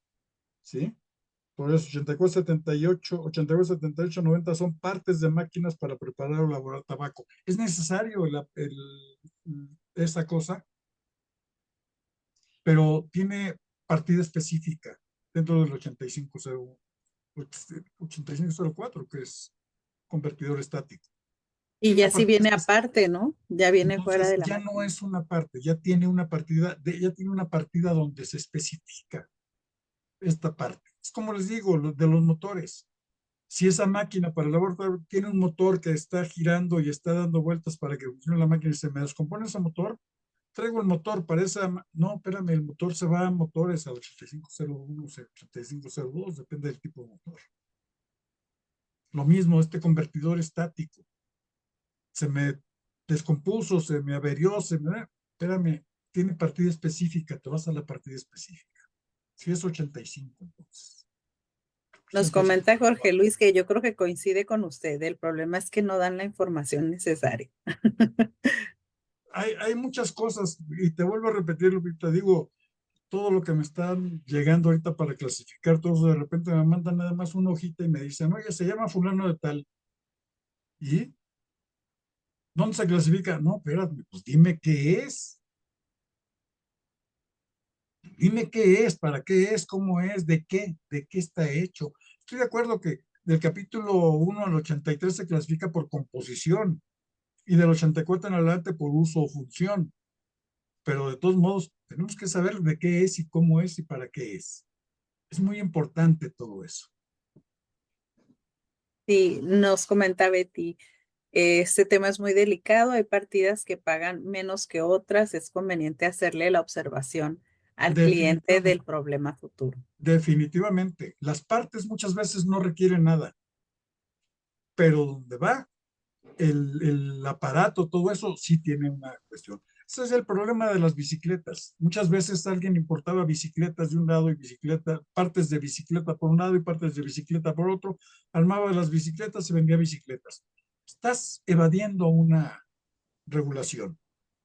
S6: ¿Sí? Por eso 84, 78, 84, 78, 90 son partes de máquinas para preparar o elaborar tabaco. ¿Es necesario esa cosa? Pero tiene partida específica dentro del 8504, que es convertidor estático.
S5: Y
S6: Tiene
S5: ya
S6: una
S5: sí
S6: partida
S5: viene
S6: específica.
S5: aparte, ¿no? Ya viene fuera
S6: Entonces
S5: de la
S6: ya no
S5: máquina.
S6: es una parte, ya tiene una partida donde se especifica esta parte. Es como les digo, de los motores. Si esa máquina para el laboratorio tiene un motor que está girando y está dando vueltas para que funcione la máquina y se me descompone ese motor, traigo el motor para esa. No, espérame, el motor se va a motores al 8501, 8502, depende del tipo de motor. Lo mismo, este convertidor estático. Se me descompuso, se me averió, espérame, tiene partida específica, te vas a la partida específica. Si es 85, entonces.
S5: Nos
S6: 85.
S5: comenta Jorge Luis que yo creo que coincide con usted. El problema es que no dan la información necesaria.
S6: Hay muchas cosas, y te vuelvo a repetir, Lupita, digo, todo lo que me están llegando ahorita para clasificar, todos de repente me mandan nada más una hojita y me dicen, oye, se llama fulano de tal. ¿Y dónde se clasifica? No, espérate, pues dime qué es. Dime qué es, para qué es, cómo es, de qué está hecho. Estoy de acuerdo que del capítulo 1 al 83 se clasifica por composición y del 84 en adelante por uso o función. Pero de todos modos, tenemos que saber de qué es y cómo es y para qué es. Es muy importante todo eso.
S5: Sí, nos comenta Betty, este tema es muy delicado, hay partidas que pagan menos que otras, es conveniente hacerle la observación al cliente
S6: Definitivamente.
S5: del problema futuro.
S6: Definitivamente. Las partes muchas veces no requieren nada, pero donde va el aparato, todo eso sí tiene una cuestión. Ese es el problema de las bicicletas. Muchas veces alguien importaba bicicletas de un lado y partes de bicicleta por un lado y partes de bicicleta por otro, armaba las bicicletas y vendía bicicletas. Estás evadiendo una regulación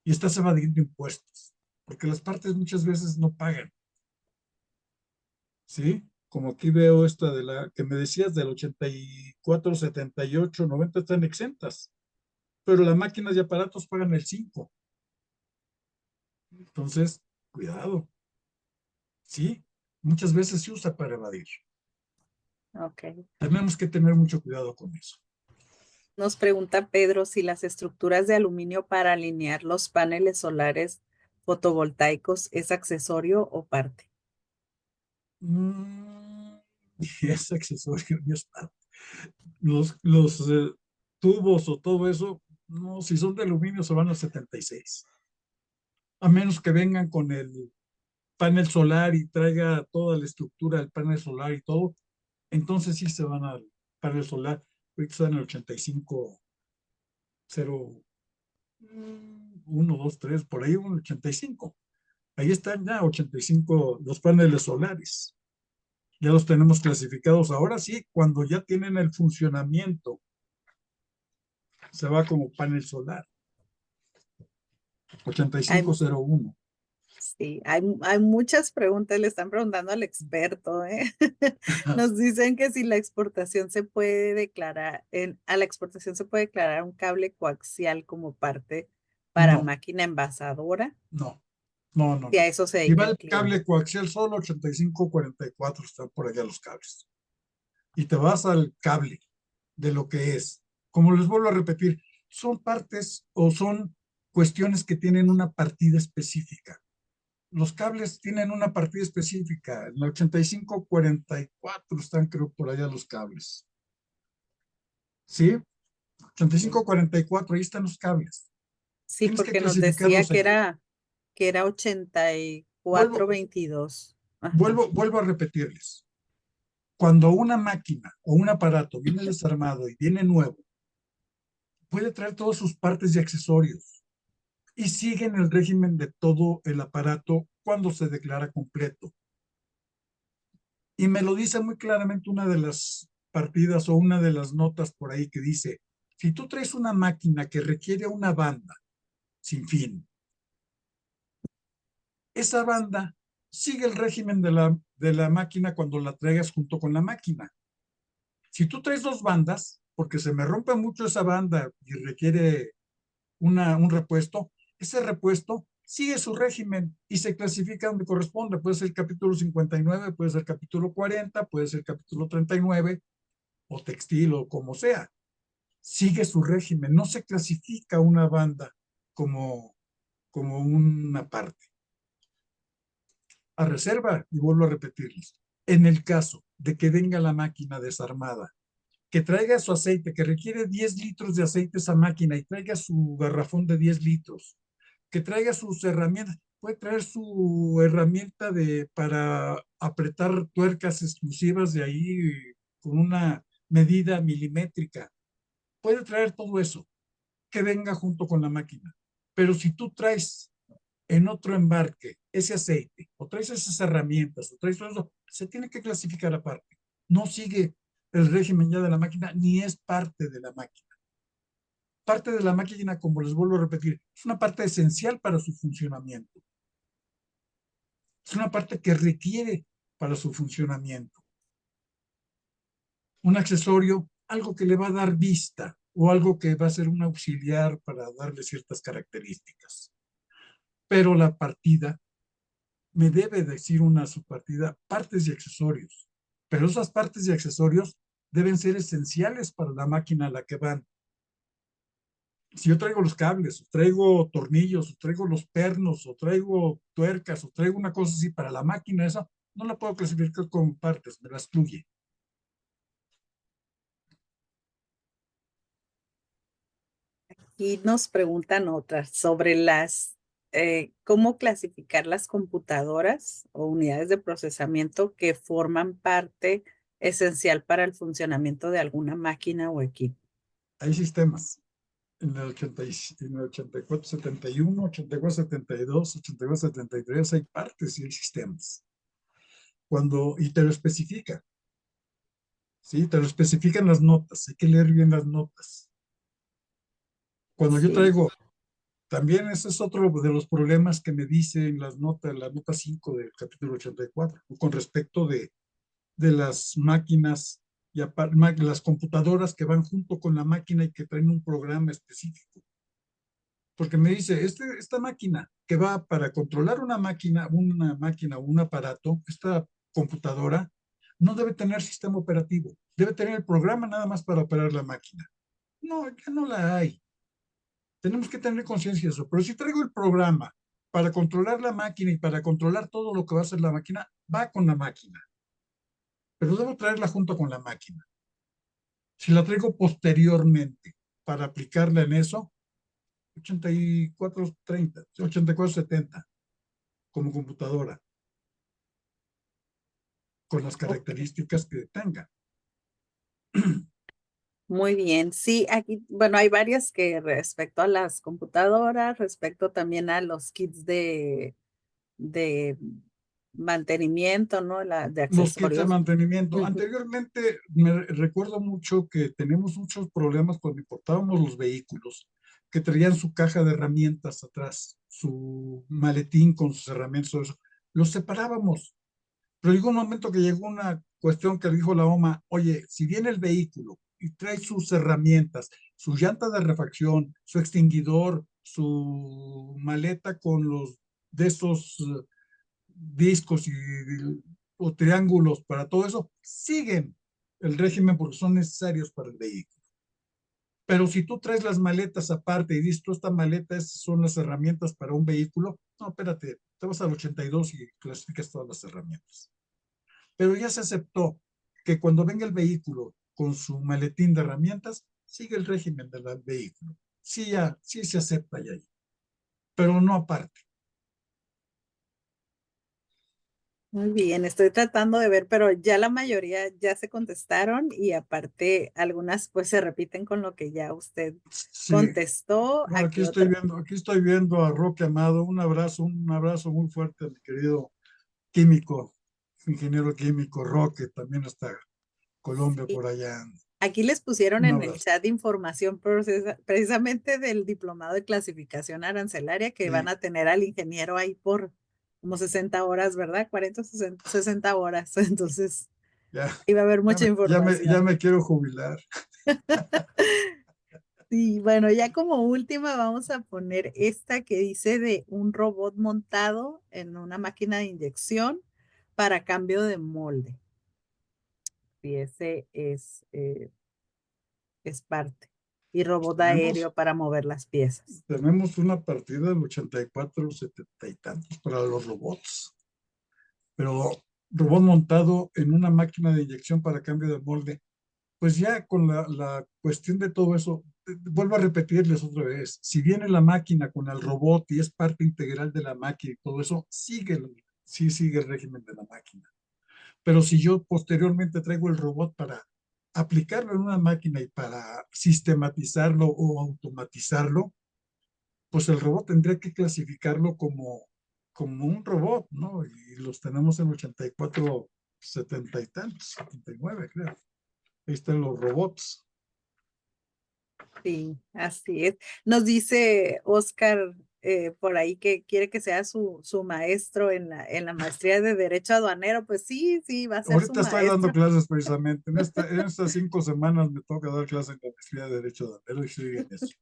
S6: y estás evadiendo impuestos, porque las partes muchas veces no pagan. ¿Sí? Como aquí veo esta de la que me decías del 84, 78, 90 están exentas, pero las máquinas y aparatos pagan el 5. Entonces, cuidado. Sí, muchas veces se usa para evadir.
S5: Ok.
S6: Tenemos que tener mucho cuidado con eso.
S5: Nos pregunta Pedro si las estructuras de aluminio para alinear los paneles solares fotovoltaicos es accesorio o parte.
S6: Y es accesorio y es parte. Los tubos o todo eso, no, si son de aluminio se van a 76. A menos que vengan con el panel solar y traiga toda la estructura del panel solar y todo, entonces sí se van al panel solar. Ahorita están en el 85, 0, 1, 2, 3, por ahí un 85. Ahí están ya 85 los paneles solares. Ya los tenemos clasificados. Ahora sí, cuando ya tienen el funcionamiento, se va como panel solar.
S5: Hay,
S6: 8501.
S5: sí, hay muchas preguntas, le están preguntando al experto, ¿eh? Nos dicen que si la exportación se puede declarar, a la exportación se puede declarar un cable coaxial como parte para
S6: No,
S5: máquina envasadora,
S6: no, no, no,
S5: si a
S6: no.
S5: eso se
S6: Si
S5: dedica
S6: va
S5: el
S6: el
S5: cliente.
S6: cable coaxial solo, 8544 están por allá los cables. Y te vas al cable de lo que es. Como les vuelvo a repetir, son partes o son cuestiones que tienen una partida específica. Los cables tienen una partida específica. En la 8544 están, creo, por allá los cables. ¿Sí?
S5: Sí,
S6: 8544, ahí están los cables.
S5: sí,
S6: Tienes que
S5: porque nos decía
S6: clasificarlos allí.
S5: que era 84
S6: Vuelvo,
S5: 22. Ajá.
S6: vuelvo a repetirles. Cuando una máquina o un aparato viene desarmado y viene nuevo, puede traer todas sus partes y accesorios y siguen el régimen de todo el aparato cuando se declara completo. Y me lo dice muy claramente una de las partidas o una de las notas por ahí que dice, si tú traes una máquina que requiere una banda sin fin, esa banda sigue el régimen de la máquina cuando la traigas junto con la máquina. Si tú traes dos bandas, porque se me rompe mucho esa banda y requiere un repuesto, ese repuesto sigue su régimen y se clasifica donde corresponde. Puede ser el capítulo 59, puede ser el capítulo 40, puede ser el capítulo 39 o textil o como sea. Sigue su régimen, no se clasifica una banda como una parte. A reserva, y vuelvo a repetirles, en el caso de que venga la máquina desarmada, que traiga su aceite, que requiere 10 litros de aceite esa máquina y traiga su garrafón de 10 litros, que traiga sus herramientas, puede traer su herramienta para apretar tuercas exclusivas de ahí con una medida milimétrica, puede traer todo eso, que venga junto con la máquina. Pero si tú traes en otro embarque ese aceite, o traes esas herramientas, o traes todo eso, se tiene que clasificar aparte. No sigue el régimen ya de la máquina, ni es parte de la máquina. Parte de la máquina, como les vuelvo a repetir, es una parte esencial para su funcionamiento. Es una parte que requiere para su funcionamiento. Un accesorio, algo que le va a dar vista o algo que va a ser un auxiliar para darle ciertas características. Pero la partida me debe decir una subpartida, partes y accesorios. Pero esas partes y accesorios deben ser esenciales para la máquina a la que van. Si yo traigo los cables, o traigo tornillos, o traigo los pernos, o traigo tuercas, o traigo una cosa así para la máquina, esa no la puedo clasificar como partes, me las excluye.
S5: Y nos preguntan otras sobre las cómo clasificar las computadoras o unidades de procesamiento que forman parte esencial para el funcionamiento de alguna máquina o equipo.
S6: Hay sistemas. En el 84, 71, 84, 72, 84, 73 hay partes y hay sistemas. Y te lo especifica. Sí, te lo especifican las notas. Hay que leer bien las notas. Cuando yo
S5: Sí.
S6: traigo, también ese es otro de los problemas que me dicen las notas, la nota 5 del capítulo 84, con respecto de las máquinas y las computadoras que van junto con la máquina y que traen un programa específico. Porque me dice, esta máquina que va para controlar una máquina o un aparato, esta computadora, no debe tener sistema operativo, debe tener el programa nada más para operar la máquina. No, ya no la hay. Tenemos que tener conciencia de eso. Pero si traigo el programa para controlar la máquina y para controlar todo lo que va a hacer la máquina, va con la máquina. Pero debo traerla junto con la máquina. Si la traigo posteriormente para aplicarla en eso, 8430, 8470 como computadora, con las características que tenga.
S5: Muy bien, sí, aquí, bueno, hay varias que respecto a las computadoras, respecto también a los kits de mantenimiento, ¿no? De
S6: Los kits de
S5: accesorios.
S6: mantenimiento.
S5: Ujú.
S6: Anteriormente me recuerdo mucho que tenemos muchos problemas cuando importábamos los vehículos, que traían su caja de herramientas atrás, su maletín con sus herramientas, todo eso. Los separábamos. Pero llegó un momento que llegó una cuestión que dijo la OMA, oye, si viene el vehículo y trae sus herramientas, su llanta de refacción, su extinguidor, su maleta con los de esos discos o triángulos para todo eso, siguen el régimen porque son necesarios para el vehículo. Pero si tú traes las maletas aparte y dices, tú esta maleta, esas son las herramientas para un vehículo, no, espérate, te vas al 82 y clasificas todas las herramientas. Pero ya se aceptó que cuando venga el vehículo con su maletín de herramientas, sigue el régimen del vehículo. Sí, sí se acepta ya, pero no aparte.
S5: Muy bien, estoy tratando de ver, pero ya la mayoría ya se contestaron y aparte algunas pues se repiten con lo que ya usted
S6: Sí.
S5: contestó.
S6: No,
S5: Aquí
S6: aquí estoy viendo a Roque Amado. Un abrazo muy fuerte a mi querido químico, ingeniero químico Roque, también está Colombia
S5: sí,
S6: por allá.
S5: aquí les pusieron
S6: Un
S5: en el
S6: abrazo.
S5: chat información precisamente del diplomado de clasificación arancelaria que van
S6: Sí,
S5: a tener al ingeniero ahí por como 60 horas, ¿verdad? 40, 60 horas. Entonces,
S6: ya,
S5: iba a haber mucha
S6: ya
S5: información.
S6: me quiero jubilar.
S5: Sí, bueno, ya como última vamos a poner esta que dice de un robot montado en una máquina de inyección para cambio de molde. Y ese es parte. Y robot
S6: Tenemos,
S5: aéreo para mover las piezas.
S6: tenemos una partida del 84, 70 y tantos para los robots. Pero robot montado en una máquina de inyección para cambio de molde. Pues ya con la cuestión de todo eso, vuelvo a repetirles otra vez, si viene la máquina con el robot y es parte integral de la máquina y todo eso, sí sigue el régimen de la máquina. Pero si yo posteriormente traigo el robot para aplicarlo en una máquina y para sistematizarlo o automatizarlo, pues el robot tendría que clasificarlo como un robot, ¿no? Y los tenemos en 84, 70 y tantos, 79, creo. Ahí están los robots.
S5: Sí, así es. Nos dice Oscar por ahí que quiere que sea su maestro en la maestría de Derecho Aduanero. Pues sí, sí, va a ser su
S6: Ahorita estoy dando
S5: maestro.
S6: clases precisamente. En estas 5 semanas me toca dar clases en la Maestría de Derecho Aduanero y estoy en eso.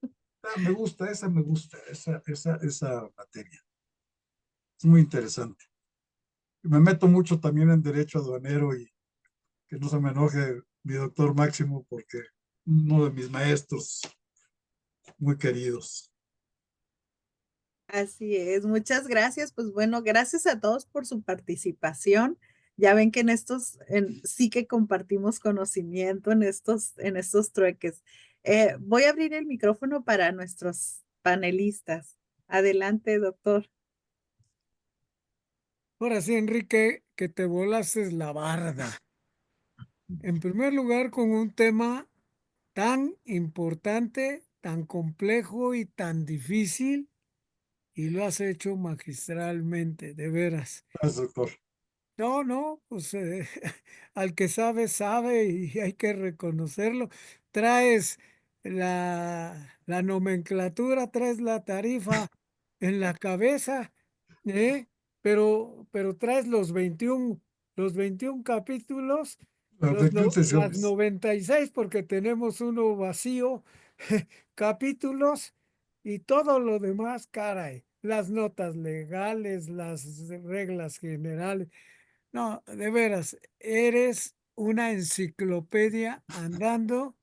S6: Me gusta, esa materia. Es muy interesante. Me meto mucho también en Derecho Aduanero y que no se me enoje mi doctor Máximo porque uno de mis maestros muy queridos.
S5: Así es, muchas gracias. Pues bueno, gracias a todos por su participación. Ya ven que sí que compartimos conocimiento en estos trueques. Voy a abrir el micrófono para nuestros panelistas. Adelante, doctor.
S2: Ahora sí, Enrique, que te volases la barda. En primer lugar, con un tema tan importante, tan complejo y tan difícil, y lo has hecho magistralmente, de veras.
S6: Gracias, doctor.
S2: No, no, pues al que sabe, sabe y hay que reconocerlo. Traes la nomenclatura, traes la tarifa en la cabeza, ¿eh? Pero traes los 21 capítulos,
S6: Las 21
S2: las
S6: sesiones.
S2: 96 porque tenemos uno vacío, capítulos y todo lo demás, caray. Las notas legales, las reglas generales. No, de veras, eres una enciclopedia andando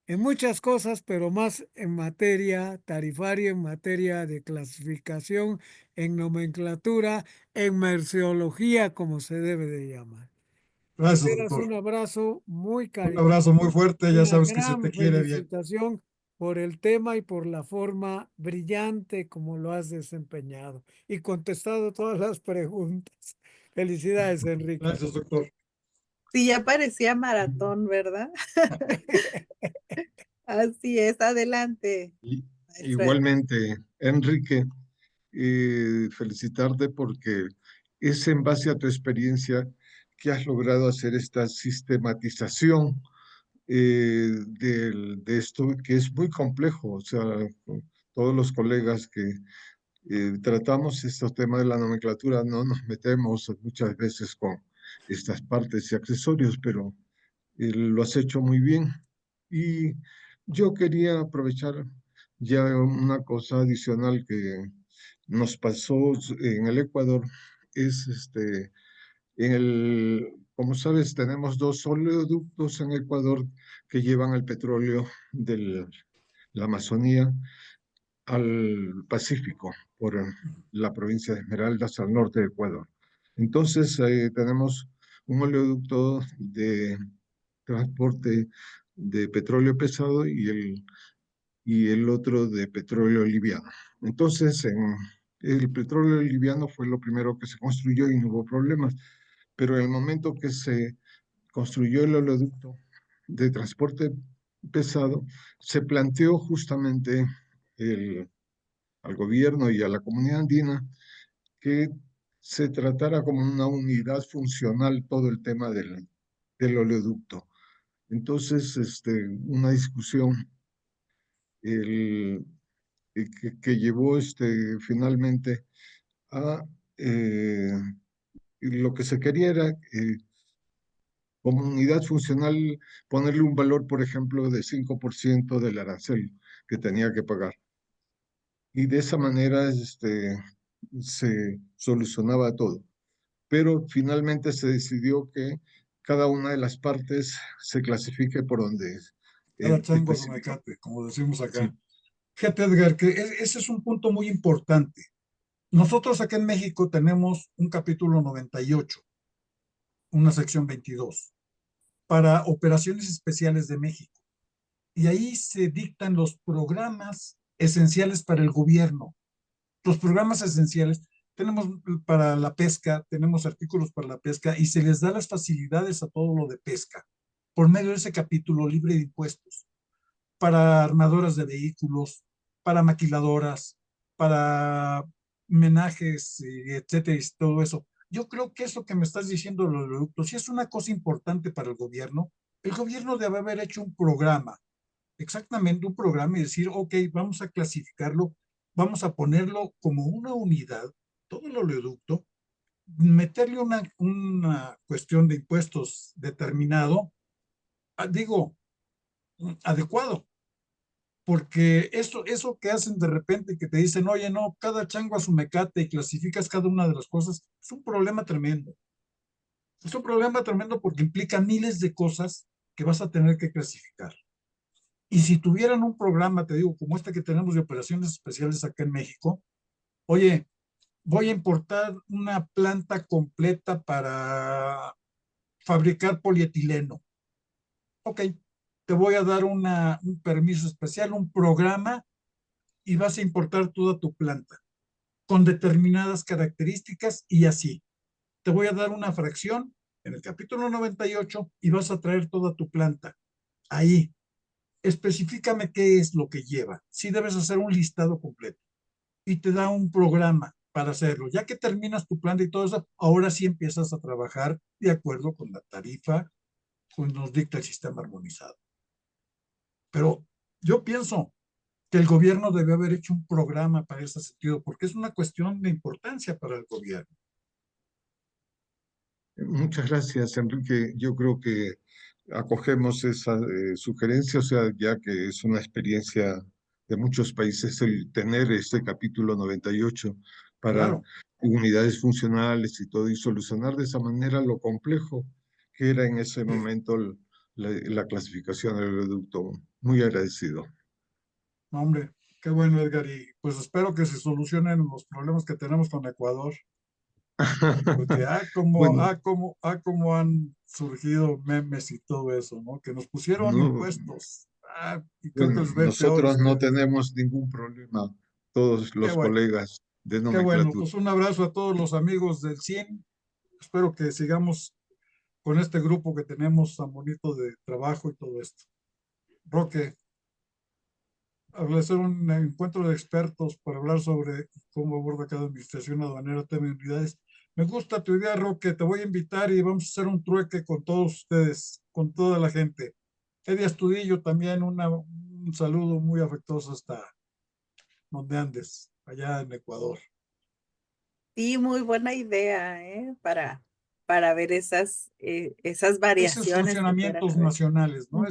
S2: en muchas cosas, pero más en materia tarifaria, en materia de clasificación, en nomenclatura, en merciología, como se debe de llamar. De
S6: Gracias,
S2: veras,
S6: doctor.
S2: un abrazo muy
S6: Un
S2: cariñoso
S6: abrazo muy fuerte,
S2: y
S6: ya
S2: una
S6: sabes que se te
S2: gran
S6: quiere bien.
S2: felicitación por el tema y por la forma brillante como lo has desempeñado y contestado todas las preguntas. Felicidades, Enrique.
S6: Gracias, doctor.
S5: Sí, ya parecía maratón, ¿verdad? Así es, adelante, maestro.
S7: Igualmente, Enrique, felicitarte porque es en base a tu experiencia que has logrado hacer esta sistematización de esto que es muy complejo. O sea, todos los colegas que tratamos estos temas de la nomenclatura no nos metemos muchas veces con estas partes y accesorios, pero lo has hecho muy bien. Y yo quería aprovechar ya una cosa adicional que nos pasó en el Ecuador, es como sabes, tenemos dos oleoductos en Ecuador que llevan el petróleo de la Amazonía al Pacífico por la provincia de Esmeraldas al norte de Ecuador. Entonces, tenemos un oleoducto de transporte de petróleo pesado y el otro de petróleo liviano. Entonces, el petróleo liviano fue lo primero que se construyó y no hubo problemas, pero en el momento que se construyó el oleoducto de transporte pesado, se planteó justamente al gobierno y a la comunidad andina que se tratara como una unidad funcional todo el tema del oleoducto. Entonces, una discusión el, que llevó finalmente a lo que se quería era, como unidad funcional, ponerle un valor, por ejemplo, de 5% del arancel que tenía que pagar. Y de esa manera se solucionaba todo. Pero finalmente se decidió que cada una de las partes se clasifique por donde
S6: Cada chango a su
S7: específico.
S6: mecate, como decimos acá.
S7: Sí.
S6: Fíjate, Edgar, que ese es un punto muy importante. Nosotros acá en México tenemos un capítulo 98, una sección 22, para operaciones especiales de México. Y ahí se dictan los programas esenciales para el gobierno. Los programas esenciales, tenemos para la pesca, tenemos artículos para la pesca y se les da las facilidades a todo lo de pesca por medio de ese capítulo libre de impuestos, para armadoras de vehículos, para maquiladoras, para menajes, etcétera, y todo eso. Yo creo que eso que me estás diciendo, los oleoductos, si es una cosa importante para el gobierno debe haber hecho un programa, exactamente un programa y decir, ok, vamos a clasificarlo, vamos a ponerlo como una unidad, todo el oleoducto, meterle una cuestión de impuestos determinado, digo, adecuado, porque eso que hacen de repente, que te dicen, oye, no, cada chango a su mecate y clasificas cada una de las cosas, es un problema tremendo. Es un problema tremendo porque implica miles de cosas que vas a tener que clasificar. Y si tuvieran un programa, te digo, como este que tenemos de operaciones especiales acá en México, oye, voy a importar una planta completa para fabricar polietileno. Ok, te voy a dar un permiso especial, un programa, y vas a importar toda tu planta. con determinadas características y así. Te voy a dar una fracción en el capítulo 98 y vas a traer toda tu planta. Ahí, específicame qué es lo que lleva. Sí debes hacer un listado completo y te da un programa para hacerlo. Ya que terminas tu planta y todo eso, ahora sí empiezas a trabajar de acuerdo con la tarifa que nos dicta el sistema armonizado. Pero yo pienso que el gobierno debe haber hecho un programa para ese sentido, porque es una cuestión de importancia para el gobierno.
S7: Muchas gracias, Enrique. Yo creo que acogemos esa sugerencia, o sea, ya que es una experiencia de muchos países el tener este capítulo 98 para
S6: Claro.
S7: unidades funcionales y todo, y solucionar de esa manera lo complejo que era en ese momento la clasificación del oleoducto. Muy agradecido.
S6: Hombre, qué bueno, Edgar, y pues espero que se solucionen los problemas que tenemos con Ecuador, porque
S7: Bueno,
S6: cómo han surgido memes y todo eso, ¿no? Que nos pusieron
S7: no,
S6: impuestos, y creo que
S7: bueno,
S6: les ve peor a
S7: nosotros no
S6: ustedes.
S7: tenemos ningún problema, todos
S6: Qué
S7: los
S6: bueno,
S7: colegas de
S6: qué bueno,
S7: nomenclatura.
S6: pues un abrazo a todos los amigos del CIN, espero que sigamos con este grupo que tenemos tan bonito de trabajo y todo esto. Roque, hacer un encuentro de expertos para hablar sobre cómo aborda cada administración aduanera tema de unidades. Me gusta tu idea, Roque, te voy a invitar y vamos a hacer un trueque con todos ustedes, con toda la gente. Eddie Astudillo también, un saludo muy afectuoso hasta donde andes, allá en Ecuador.
S5: Sí, muy buena idea, para ver esas
S6: Esos
S5: variaciones que pudieran
S6: funcionamientos
S5: haber.
S6: nacionales, ¿no?
S5: Ujú.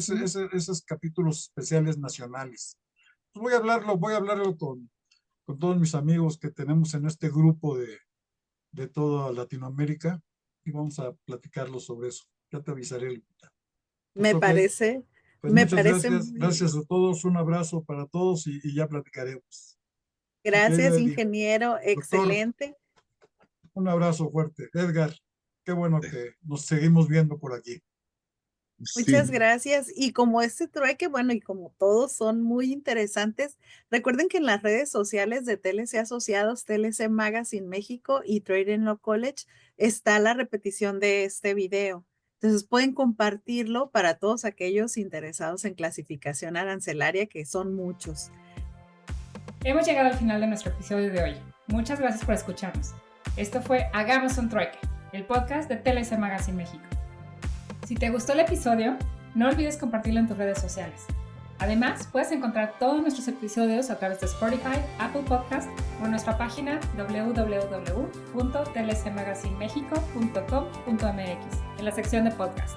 S6: Esos capítulos especiales nacionales. Pues voy a hablarlo con todos mis amigos que tenemos en este grupo de toda Latinoamérica y vamos a platicarlo sobre eso. Ya te avisaré, Lupita. Pues
S5: Me
S6: ok,
S5: parece,
S6: pues
S5: me
S6: muchas
S5: parece
S6: gracias.
S5: muy bien.
S6: Gracias a todos, un abrazo para todos y ya platicaremos. Mi
S5: Gracias,
S6: querida Eddie,
S5: ingeniero,
S6: doctor,
S5: excelente.
S6: un abrazo fuerte. Edgar, qué bueno que nos seguimos viendo por aquí.
S5: Muchas
S7: Sí,
S5: gracias. Y como este trueque, bueno, y como todos son muy interesantes, recuerden que en las redes sociales de TLC Asociados, TLC Magazine México y Trading Law College está la repetición de este video. Entonces pueden compartirlo para todos aquellos interesados en clasificación arancelaria, que son muchos.
S4: Hemos llegado al final de nuestro episodio de hoy. Muchas gracias por escucharnos. Esto fue Hagamos un Trueque, el podcast de TLC Magazine México. Si te gustó el episodio, no olvides compartirlo en tus redes sociales. Además, puedes encontrar todos nuestros episodios a través de Spotify, Apple Podcast o en nuestra página www.tlcmagazinemexico.com.mx en la sección de podcast.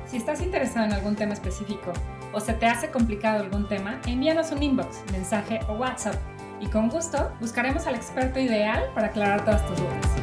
S4: Si estás interesado en algún tema específico o se te hace complicado algún tema, envíanos un inbox, mensaje o WhatsApp y con gusto buscaremos al experto ideal para aclarar todas tus dudas.